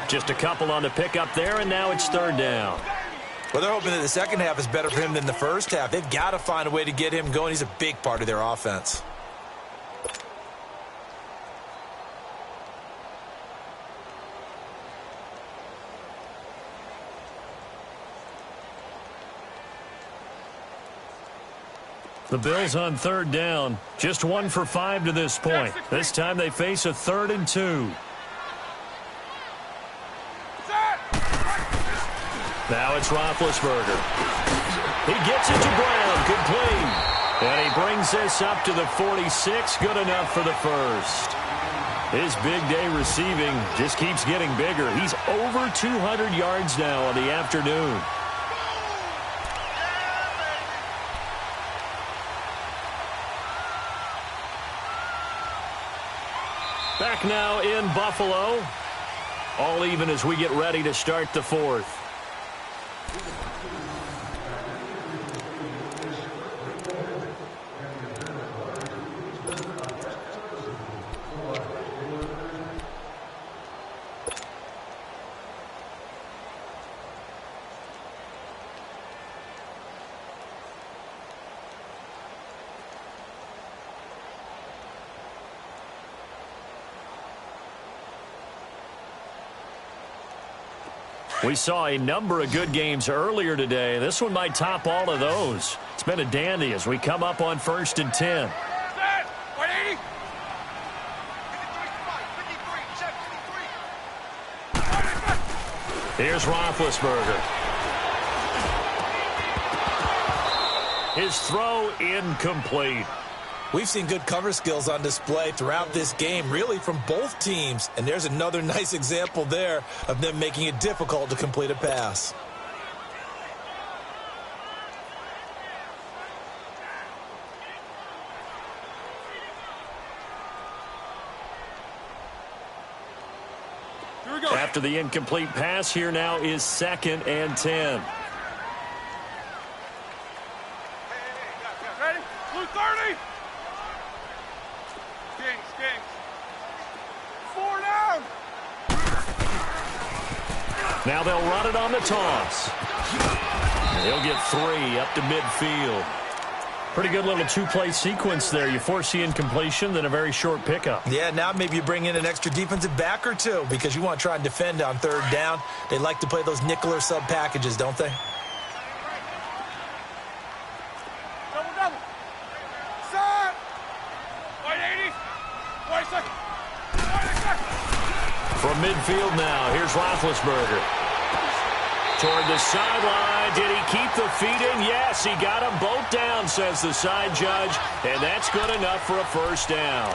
Speaker 1: Just a couple on the pickup there, and now it's 3rd down.
Speaker 3: Well, they're hoping that the second half is better for him than the first half. They've got to find a way to get him going. He's a big part of their offense.
Speaker 1: The Bills on 3rd down. Just 1 for 5 to this point. This time they face a 3rd and 2. Now it's Roethlisberger. He gets it to Brown. Complete. And he brings this up to the 46. Good enough for the first. His big day receiving just keeps getting bigger. He's over 200 yards now on the afternoon. Back now in Buffalo. All even as we get ready to start the 4th. We saw a number of good games earlier today. This one might top all of those. It's been a dandy as we come up on 1st and 10. Here's Roethlisberger. His throw incomplete.
Speaker 3: We've seen good cover skills on display throughout this game, really from both teams. And there's another nice example there of them making it difficult to complete a pass.
Speaker 2: Here we go.
Speaker 1: After the incomplete pass, here now is 2nd and 10.
Speaker 2: Ready? Blue 30. Kings. 4 down.
Speaker 1: Now they'll run it on the toss. He'll get 3 up to midfield. Pretty good little two-play sequence there. You force the incompletion, then a very short pickup.
Speaker 3: Yeah, now maybe you bring in an extra defensive back or two because you want to try and defend on third down. They like to play those nickel or sub packages, don't they?
Speaker 2: Double. Set. 180. 20 seconds. 20 seconds.
Speaker 1: From midfield now, here's Roethlisberger. Toward the sideline. Did he keep the feet in? Yes, he got them both down, says the side judge, and that's good enough for a first down.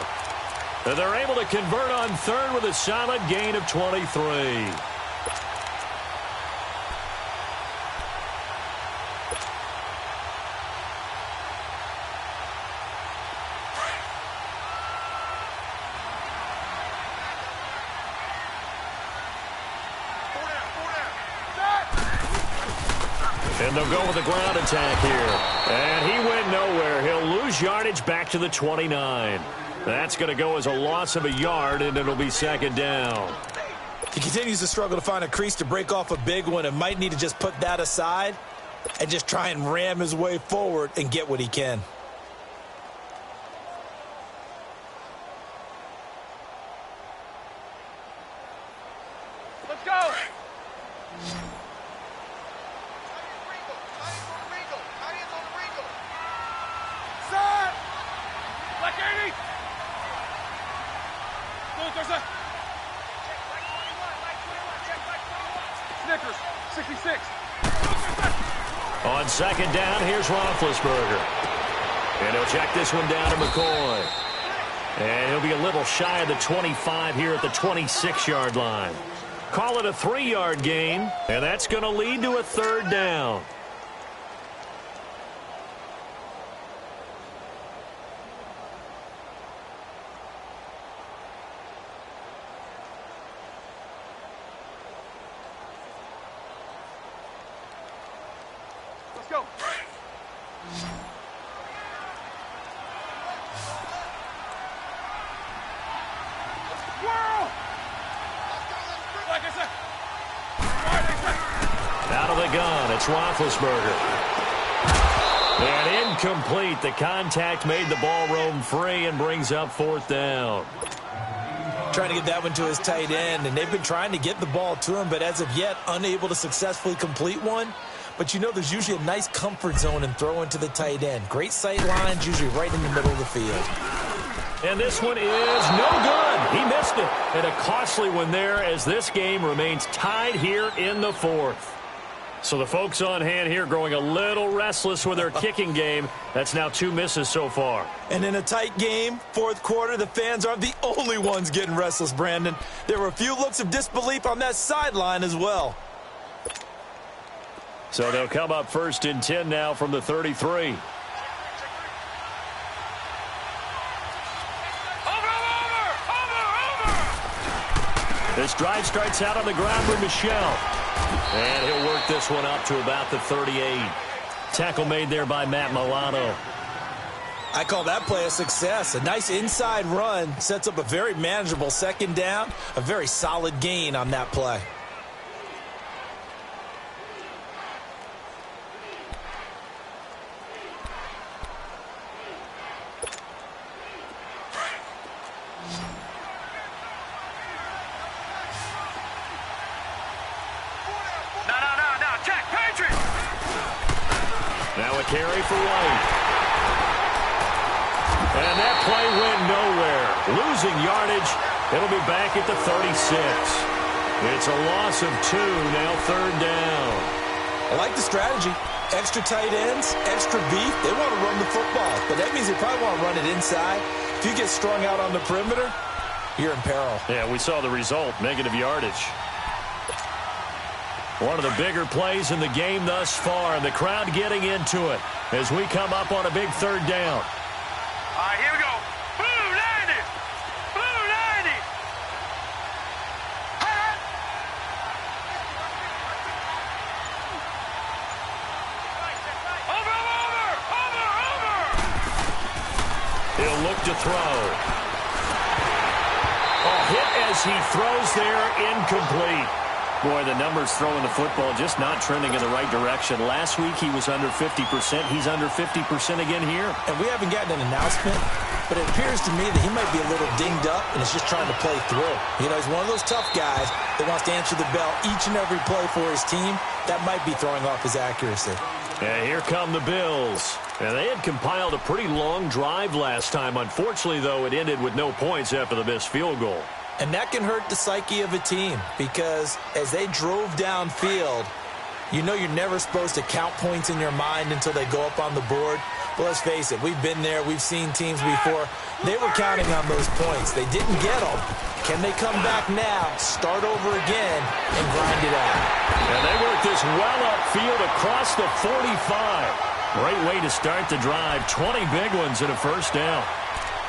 Speaker 1: And they're able to convert on third with a solid gain of 23. And they'll go with a ground attack here. And he went nowhere. He'll lose yardage back to the 29. That's going to go as a loss of a yard, and it'll be second down.
Speaker 3: He continues to struggle to find a crease to break off a big one and might need to just put that aside and just try and ram his way forward and get what he can.
Speaker 2: Let's go. Set. Black 80. Snickers, 66.
Speaker 1: On second down, here's Roethlisberger. And he'll check this one down to McCoy. And he'll be a little shy of the 25 here at the 26-yard line. Call it a 3-yard gain, and that's going to lead to a third down.
Speaker 2: Let's go. Whirl. Like I said.
Speaker 1: Out of the gun, it's Roethlisberger. And incomplete. The contact made the ball roam free and brings up fourth down.
Speaker 3: Trying to get that one to his tight end, and they've been trying to get the ball to him, but as of yet, unable to successfully complete one. But you know there's usually a nice comfort zone in throwing to the tight end. Great sight lines, usually right in the middle of the field.
Speaker 1: And this one is no good. He missed it. And a costly one there as this game remains tied here in the fourth. So the folks on hand here growing a little restless with their kicking game. That's now 2 misses so far.
Speaker 3: And in a tight game, fourth quarter, the fans aren't the only ones getting restless, Brandon. There were a few looks of disbelief on that sideline as well.
Speaker 1: So they'll come up first and 10 now from the 33. This drive starts out on the ground with Michel. And he'll work this one up to about the 38. Tackle made there by Matt Milano.
Speaker 3: I call that play a success. A nice inside run sets up a very manageable second down. A very solid gain on that play.
Speaker 1: Now a carry for White. And that play went nowhere. Losing yardage. It'll be back at the 36. It's a loss of 2, now third down.
Speaker 3: I like the strategy. Extra tight ends, extra beef. They want to run the football, but that means they probably want to run it inside. If you get strung out on the perimeter, you're in peril.
Speaker 1: Yeah, we saw the result, negative yardage. One of the bigger plays in the game thus far, and the crowd getting into it as we come up on a big third down.
Speaker 2: All right, here we go. Blue 90. Blue 90. Over.
Speaker 1: He'll look to throw. A hit as he throws there, incomplete. Boy, the numbers throwing the football just not trending in the right direction. Last week he was under 50%. He's under 50% again here.
Speaker 3: And we haven't gotten an announcement, but it appears to me that he might be a little dinged up and is just trying to play through. You know, he's one of those tough guys that wants to answer the bell each and every play for his team. That might be throwing off his accuracy.
Speaker 1: Yeah, here come the Bills. And they had compiled a pretty long drive last time. Unfortunately, though, it ended with no points after the missed field goal.
Speaker 3: And that can hurt the psyche of a team because as they drove downfield, you know you're never supposed to count points in your mind until they go up on the board. But let's face it, we've been there. We've seen teams before. They were counting on those points. They didn't get them. Can they come back now, start over again, and grind it out?
Speaker 1: And they work this well upfield across the 45. Great way to start the drive. 20 big ones and a first down.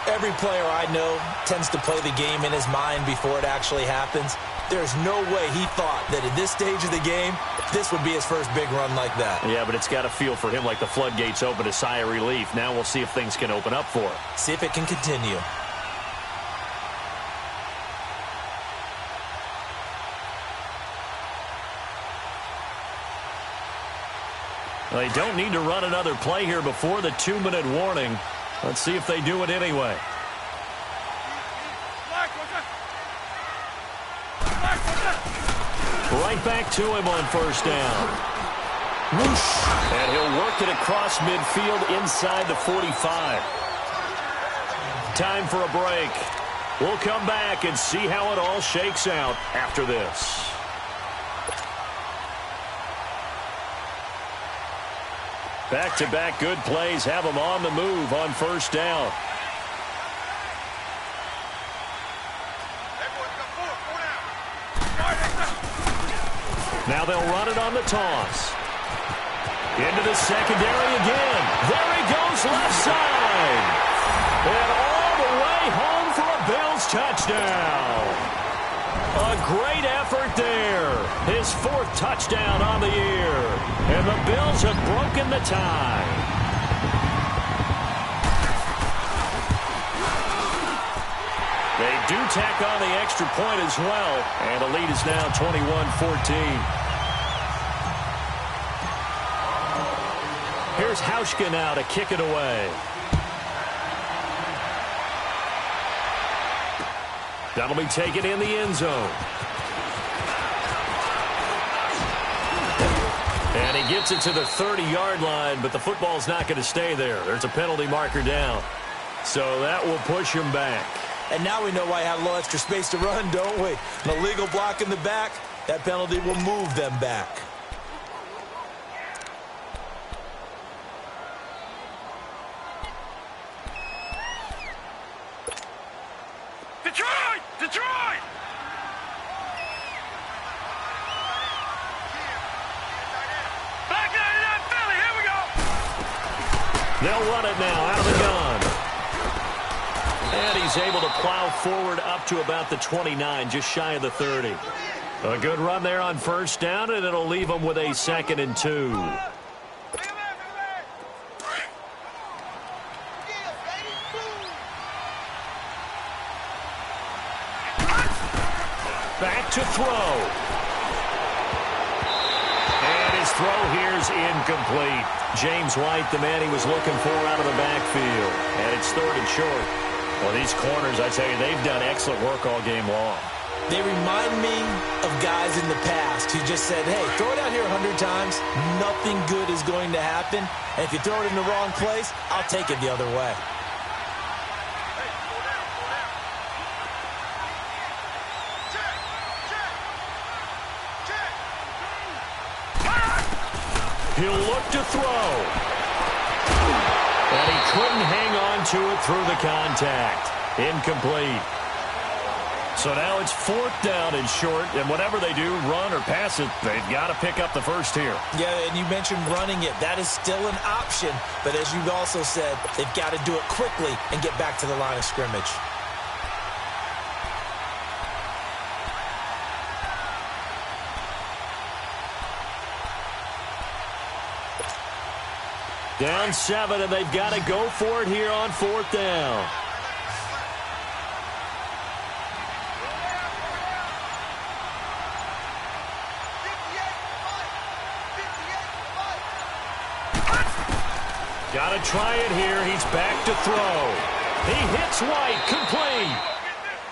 Speaker 3: Every player I know tends to play the game in his mind before it actually happens. There's no way he thought that at this stage of the game, this would be his first big run like that.
Speaker 1: Yeah, but it's got to feel for him like the floodgates open, a sigh of relief. Now we'll see if things can open up for him.
Speaker 3: See if it can continue.
Speaker 1: They don't need to run another play here before the 2-minute warning. Let's see if they do it anyway. Right back to him on first down. Whoosh. And he'll work it across midfield inside the 45. Time for a break. We'll come back and see how it all shakes out after this. Back-to-back good plays have them on the move on first down. Now they'll run it on the toss. Into the secondary again. There he goes left side. And all the way home for a Bills touchdown. A great effort there. His fourth touchdown on the year. And the Bills have broken the tie. They do tack on the extra point as well. And the lead is now 21-14. Here's Hauschka now to kick it away. That'll be taken in the end zone. And he gets it to the 30-yard line, but the football's not going to stay there. There's a penalty marker down. So that will push him back.
Speaker 3: And now we know why I have a little extra space to run, don't we? An illegal block in the back, that penalty will move them back.
Speaker 2: Detroit! Detroit! Bagboy985's, Philly, here we go!
Speaker 1: They'll run it now out of the gun. And he's able to plow forward up to about the 29, just shy of the 30. A good run there on first down, and it'll leave him with a 2nd and 2. Back to throw. And his throw here's incomplete. James White, the man he was looking for out of the backfield. And it's 3rd and short. Well, these corners, I tell you, they've done excellent work all game long.
Speaker 3: They remind me of guys in the past who just said, hey, throw it out here 100 times. Nothing good is going to happen. And if you throw it in the wrong place, I'll take it the other way.
Speaker 1: He'll look to throw. And he couldn't hang on to it through the contact. Incomplete. So now it's 4th down and short, and whatever they do, run or pass it, they've got to pick up the first here.
Speaker 3: Yeah, and you mentioned running it. That is still an option. But as you've also said, they've got to do it quickly and get back to the line of scrimmage.
Speaker 1: Down 7, and they've got to go for it here on 4th down. Got to try it here. He's back to throw. He hits White, complete.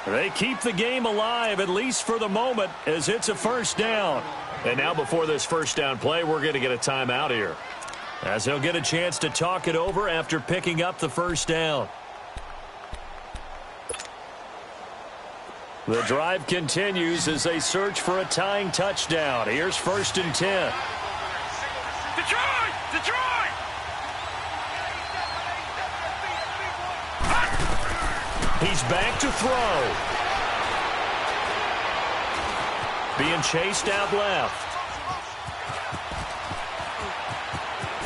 Speaker 1: They keep the game alive, at least for the moment, as it's a first down. And now before this first down play, we're going to get a timeout here, as he'll get a chance to talk it over after picking up the first down. The drive continues as they search for a tying touchdown. Here's 1st and 10.
Speaker 2: Detroit! Detroit!
Speaker 1: He's back to throw. Being chased out left.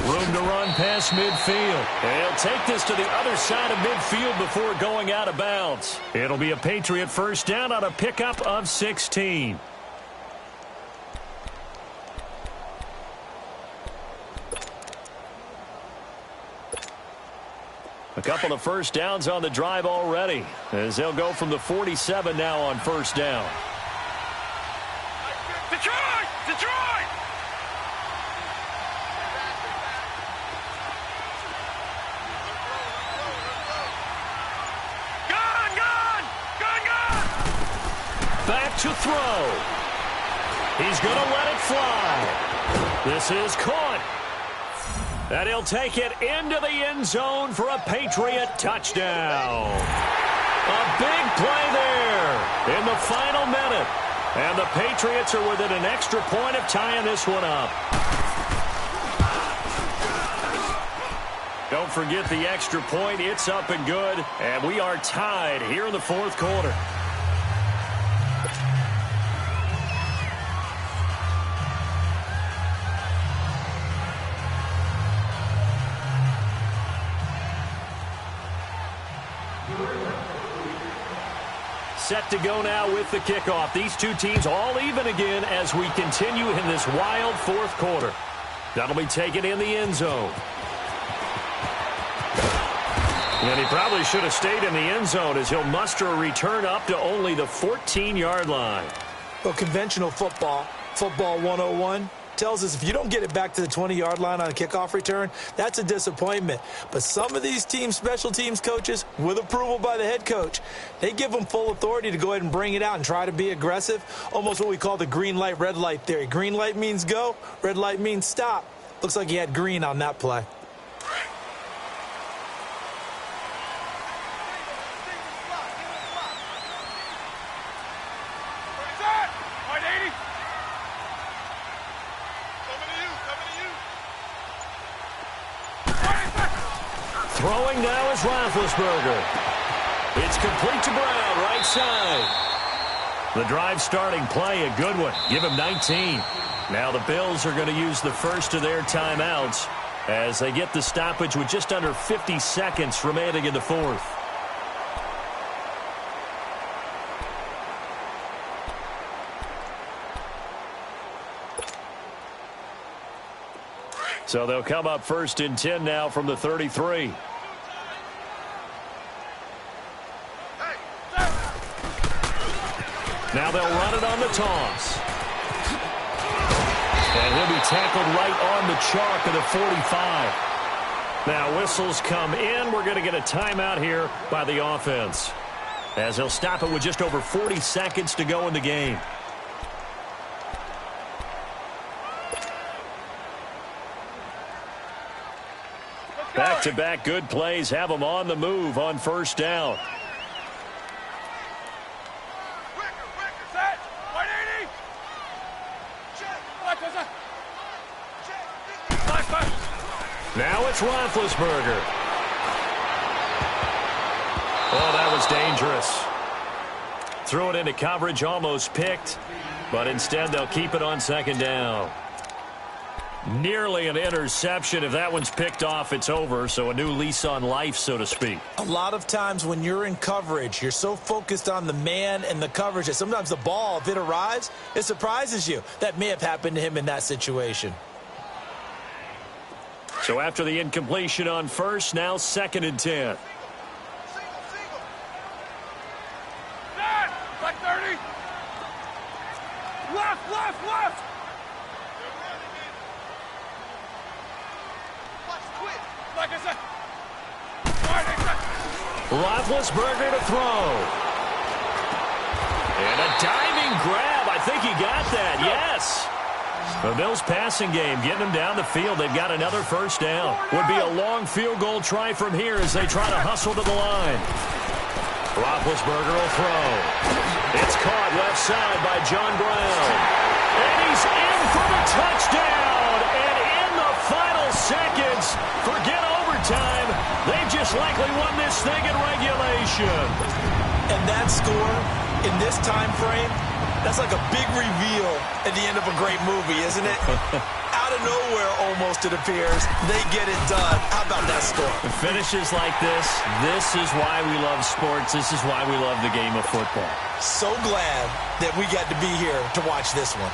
Speaker 1: Room to run past midfield. And he'll take this to the other side of midfield before going out of bounds. It'll be a Patriot first down on a pickup of 16. A couple of first downs on the drive already, as they'll go from the 47 now on first down.
Speaker 2: Detroit! Detroit! Gun! Gun! Gun! Gun!
Speaker 1: Back to throw. He's going to let it fly. This is caught. And he'll take it into the end zone for a Patriot touchdown. A big play there in the final minute. And the Patriots are within an extra point of tying this one up. Don't forget the extra point. It's up and good. And we are tied here in the fourth quarter. Set to go now with the kickoff. These two teams all even again as we continue in this wild fourth quarter. That'll be taken in the end zone. And he probably should have stayed in the end zone as he'll muster a return up to only the 14-yard line.
Speaker 3: Well, conventional football 101, tells us if you don't get it back to the 20-yard line on a kickoff return, that's a disappointment. But some of these teams, special teams coaches, with approval by the head coach, they give them full authority to go ahead and bring it out and try to be aggressive, almost what we call the green light, red light theory. Green light means go, red light means stop. Looks like he had green on that play.
Speaker 1: Throwing now is Roethlisberger. It's complete to Brown, right side. The drive starting play, a good one. Give him 19. Now the Bills are going to use the first of their timeouts as they get the stoppage with just under 50 seconds remaining in the fourth. So they'll come up 1st and 10 now from the 33. Now they'll run it on the toss. And he'll be tackled right on the chalk of the 45. Now whistles come in. We're going to get a timeout here by the offense, as he'll stop it with just over 40 seconds to go in the game. Back-to-back good plays have them on the move on first down. Now it's Roethlisberger. Oh, that was dangerous. Threw it into coverage, almost picked, but instead they'll keep it on second down. Nearly an interception. If that one's picked off, it's over, so a new lease on life, so to speak.
Speaker 3: A lot of times when you're in coverage, you're so focused on the man and the coverage that sometimes the ball, if it arrives, it surprises you. That may have happened to him in that situation.
Speaker 1: So after the incompletion on first, now 2nd and 10.
Speaker 2: Like 30. Left. Like
Speaker 1: Roethlisberger to throw. And a diving grab. I think he got that. Yes. The Bills passing game getting them down the field. They've got another first down. Would be a long field goal try from here as they try to hustle to the line. Roethlisberger will throw. It's caught left side by John Brown. And he's in for the touchdown. And in the final seconds, forget overtime, they've just likely won this thing in regulation.
Speaker 3: And that score in this time frame, that's like a big reveal at the end of a great movie, isn't it? Out of nowhere, almost, it appears, they get it done. How about that score?
Speaker 1: Finishes like this is why we love sports. This is why we love the game of football.
Speaker 3: So glad that we got to be here to watch this one.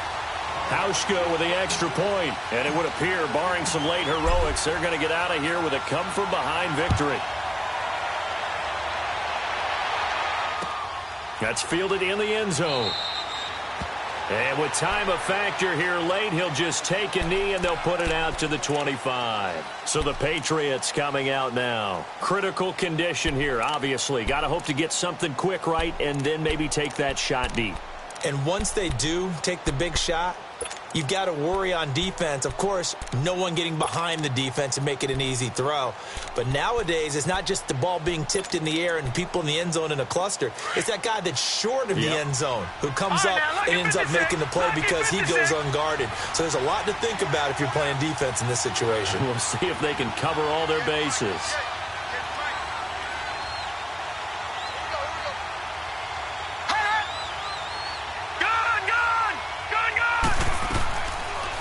Speaker 1: Hauschka with the extra point. And it would appear, barring some late heroics, they're going to get out of here with a come-from-behind victory. That's fielded in the end zone. And with time a factor here late, he'll just take a knee and they'll put it out to the 25. So the Patriots coming out now. Critical condition here, obviously. Got to hope to get something quick right and then maybe take that shot deep.
Speaker 3: And once they do take the big shot, you've got to worry on defense. Of course, no one getting behind the defense and make it an easy throw. But nowadays, it's not just the ball being tipped in the air and people in the end zone in a cluster. It's that guy that's short of the end zone who comes up and ends up making the play because he goes unguarded. So there's a lot to think about if you're playing defense in this situation.
Speaker 1: We'll see if they can cover all their bases.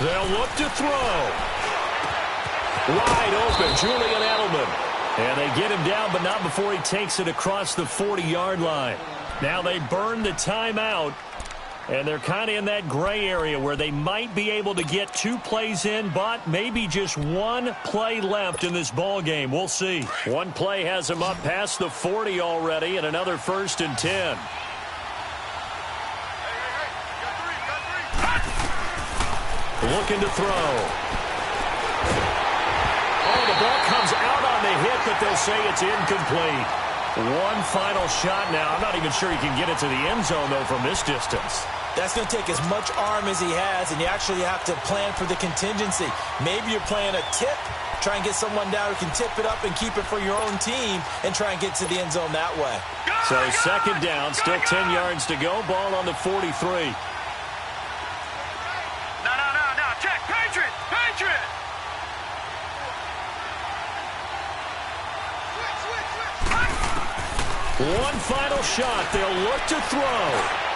Speaker 1: They'll look to throw. Wide open, Julian Edelman. And they get him down, but not before he takes it across the 40-yard line. Now they burn the timeout, and they're kind of in that gray area where they might be able to get 2 plays in, but maybe just 1 play left in this ball game. We'll see. 1 play has him up past the 40 already, and another 1st and 10. Looking to throw. Oh, the ball comes out on the hit, but they'll say it's incomplete. 1 final shot now. I'm not even sure he can get it to the end zone, though, from this distance.
Speaker 3: That's going to take as much arm as he has, and you actually have to plan for the contingency. Maybe you're playing a tip, try and get someone down who can tip it up and keep it for your own team and try and get to the end zone that way.
Speaker 1: So 2nd down, still 10 yards to go. Ball on the 43. One final shot. They'll look to throw.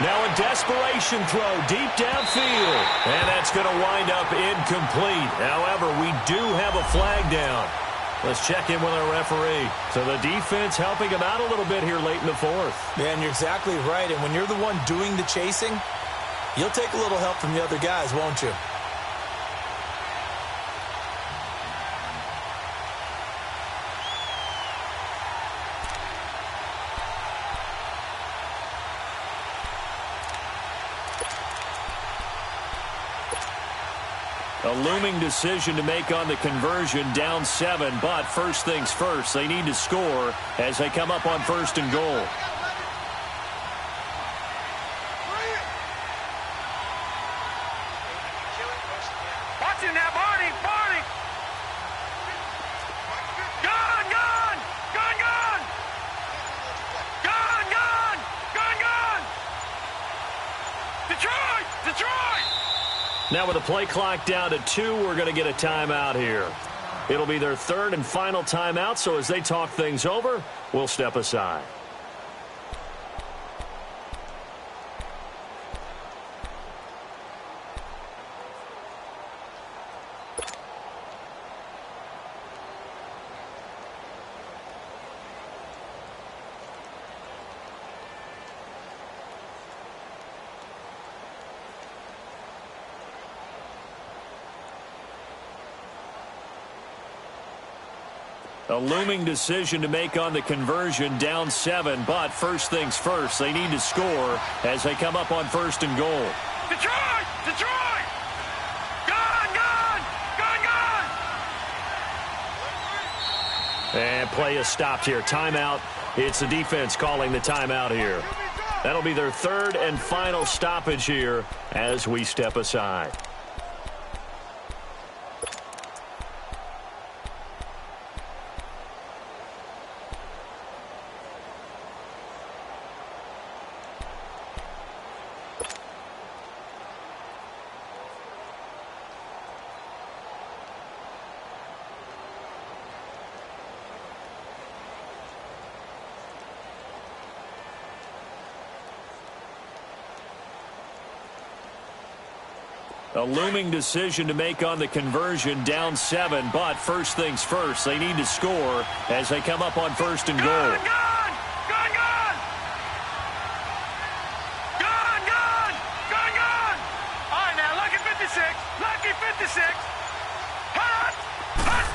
Speaker 1: Now a desperation throw deep downfield. And that's going to wind up incomplete. However, we do have a flag down. Let's check in with our referee. So the defense helping him out a little bit here late in the 4th.
Speaker 3: Man, you're exactly right. And when you're the one doing the chasing, you'll take a little help from the other guys, won't you?
Speaker 1: A looming decision to make on the conversion, down 7, but first things first, they need to score as they come up on 1st and goal.
Speaker 2: Watching that, Barney! Gun! Detroit!
Speaker 1: Now with the play clock down to 2, we're going to get a timeout here. It'll be their 3rd and final timeout, so as they talk things over, we'll step aside. A looming decision to make on the conversion, down 7, but first things first, they need to score as they come up on 1st and goal.
Speaker 2: Detroit! Gun!
Speaker 1: And play is stopped here. Timeout. It's the defense calling the timeout here. That'll be their third and final stoppage here as we step aside. A looming decision to make on the conversion, down 7, but first things first, they need to score as they come up on first and goal.
Speaker 2: Gone! Gone! Gone! Gone! Gone! Gone! Gone! All right, now, lucky 56. Lucky 56. Hut! Hut!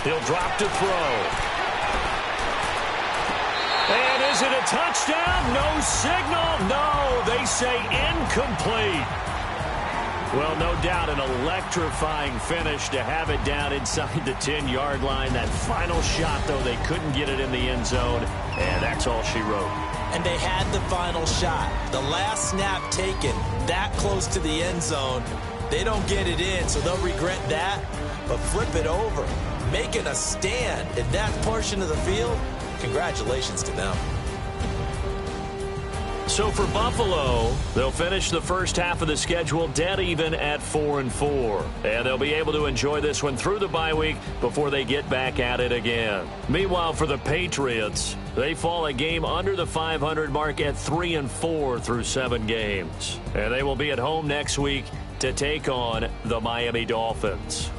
Speaker 1: He'll drop to throw. And is it a touchdown? No signal. No, they say incomplete. Well, no doubt an electrifying finish to have it down inside the 10-yard line. That final shot, though, they couldn't get it in the end zone, and that's all she wrote.
Speaker 3: And they had the final shot. The last snap taken that close to the end zone. They don't get it in, so they'll regret that. But flip it over, making a stand in that portion of the field, congratulations to them.
Speaker 1: So for Buffalo, they'll finish the first half of the schedule dead even at 4-4. And they'll be able to enjoy this one through the bye week before they get back at it again. Meanwhile, for the Patriots, they fall a game under the 500 mark at 3-4 through 7 games. And they will be at home next week to take on the Miami Dolphins.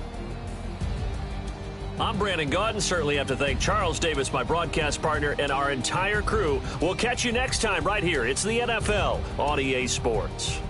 Speaker 1: I'm Brandon Gaudin. Certainly have to thank Charles Davis, my broadcast partner, and our entire crew. We'll catch you next time right here. It's the NFL on EA Sports.